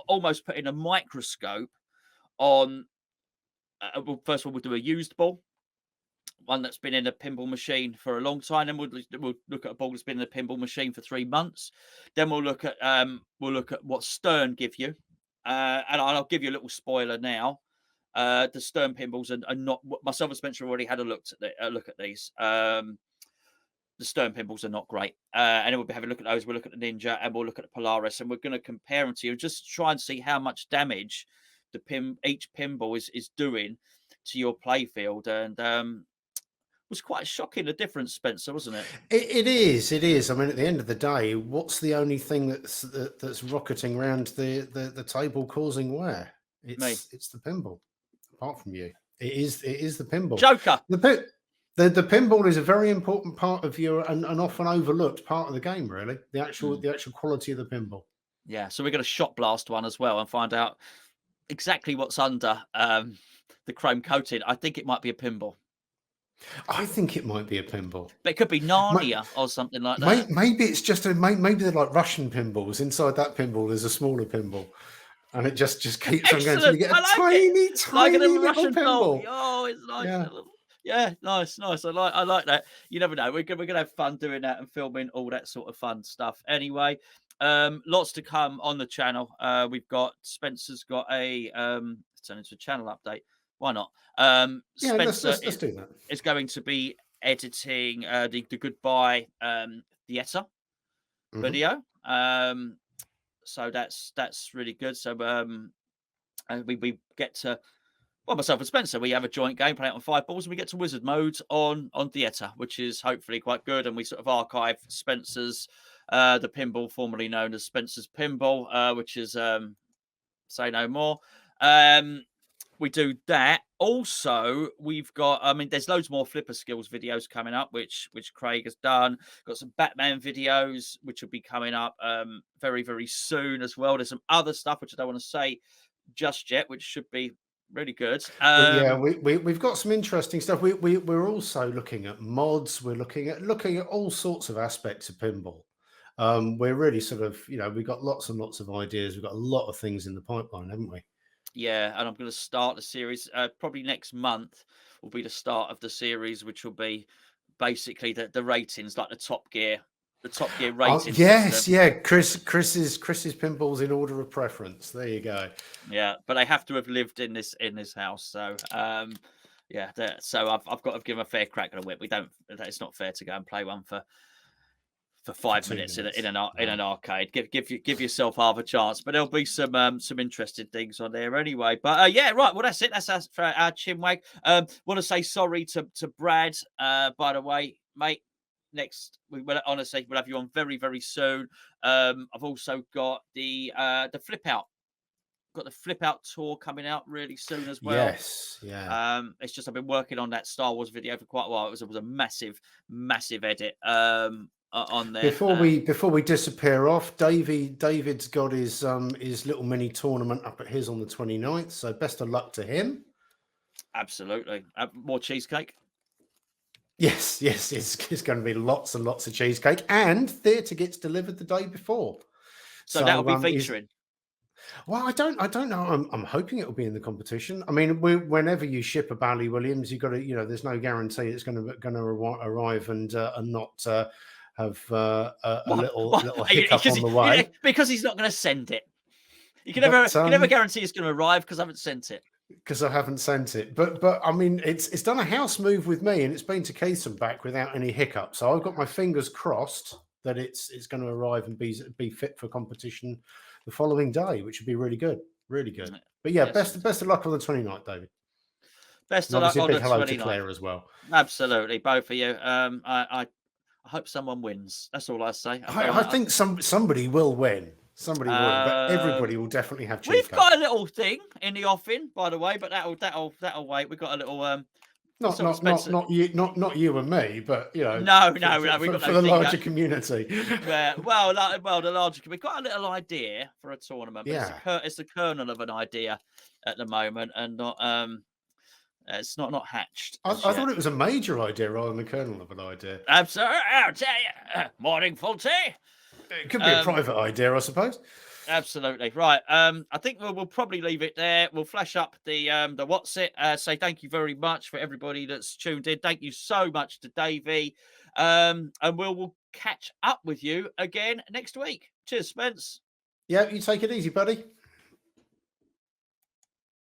almost putting a microscope on. Well, first of all, we'll do a used ball, one that's been in a pinball machine for a long time. Then we'll look at a ball that's been in a pinball machine for 3 months. Then we'll look at what Stern give you. And I'll give you a little spoiler now. The Stern pinballs are not. Myself and Spencer already had a look at these. The Stern pinballs are not great. And then we'll have a look at those. We'll look at the Ninja and we'll look at the Polaris, and we're going to compare them to you, just try and see how much damage each pinball is doing to your playfield. And was quite shocking, the difference, Spencer, wasn't it? It is. I mean, at the end of the day, what's the only thing that's rocketing around the table causing wear? It's the pinball. Apart from you, it is the pinball. Joker. The pinball is a very important part of an often overlooked part of the game. Really, the actual quality of the pinball. Yeah. So we're going to shot blast one as well and find out exactly what's under the chrome coating. I think it might be a pinball. I think it might be a pinball, but it could be Narnia or something like that. Maybe it's just maybe they're like Russian pinballs. Inside that pinball, there's a smaller pinball, and it just keeps on going until you get a tiny little Russian pinball. Oh, it's nice. Yeah, nice. I like that. You never know. We're gonna have fun doing that and filming all that sort of fun stuff. Anyway, lots to come on the channel. We've got Spencer's got a turn into a channel update. Why not? Spencer let's do that. Is going to be editing the goodbye theatre video. So that's really good. So we get to, well, myself and Spencer, we have a joint game, play it on 5 balls, and we get to wizard mode on theatre, which is hopefully quite good. And we sort of archive Spencer's the pinball formerly known as Spencer's Pinball, which is say no more. We do that. Also, we've got, I mean, there's loads more Flipper Skills videos coming up, which Craig has done. Got some Batman videos, which will be coming up very, very soon as well. There's some other stuff, which I don't want to say just yet, which should be really good. We've got some interesting stuff. We're also looking at mods. We're looking at all sorts of aspects of pinball. We're really sort of, we've got lots and lots of ideas. We've got a lot of things in the pipeline, haven't we? Yeah, and I'm going to start the series probably next month. Will be the start of the series, which will be basically the ratings, like the Top Gear ratings. Yes, system. Yeah. Chris's pinballs in order of preference. There you go. Yeah, but they have to have lived in this house. So yeah. So I've got to give them a fair crack at a whip. It's not fair to go and play one for 5 minutes in an arcade. Give yourself half a chance, but there'll be some interesting things on there anyway. But yeah, right. Well, that's it. That's us for our Chinwag. Want to say sorry to Brad. By the way, mate. Next, we'll have you on very, very soon. I've also got the flip out got the Flip Out tour coming out really soon as well. Yes, yeah. It's just I've been working on that Star Wars video for quite a while. It was a massive, massive edit on there. Before we disappear off, David's got his little mini tournament up at his on the 29th. So best of luck to him. Absolutely. More cheesecake. Yes, it's going to be lots and lots of cheesecake, and theatre gets delivered the day before. So that'll be featuring. Well, I don't know. I'm hoping it'll be in the competition. I mean, whenever you ship a Bally Williams, you got to, there's no guarantee it's going to arrive and not have a little hiccup on the way. Because he's not going to send it. You can never guarantee it's going to arrive because I haven't sent it. Because I haven't sent it, but I mean, it's done a house move with me, and it's been to Keith and back without any hiccups. So I've got my fingers crossed that it's going to arrive and be fit for competition the following day, which would be really good, really good. But yeah, best of luck on the 29th, David. Best of luck on the 29th. Hello to Claire as well. Absolutely, both of you. I hope someone wins. That's all I say. I think somebody will win. Somebody will, but everybody will definitely have cheesecake. We've got a little thing in the offing, by the way, but that'll wait. We've got a little not you and me, but no. We've got for the larger community. Yeah, well, the larger. We've got a little idea for a tournament. But it's the kernel of an idea at the moment, and not it's not hatched. I thought it was a major idea rather than the kernel of an idea. Absolutely. I'll tell you. Morning, Faulty. It could be a private idea, I suppose. Absolutely right. I think we'll probably leave it there. We'll flash up the what's it. Say thank you very much for everybody that's tuned in. Thank you so much to Davey. And we'll catch up with you again next week. Cheers, Spence. Yeah, you take it easy, buddy.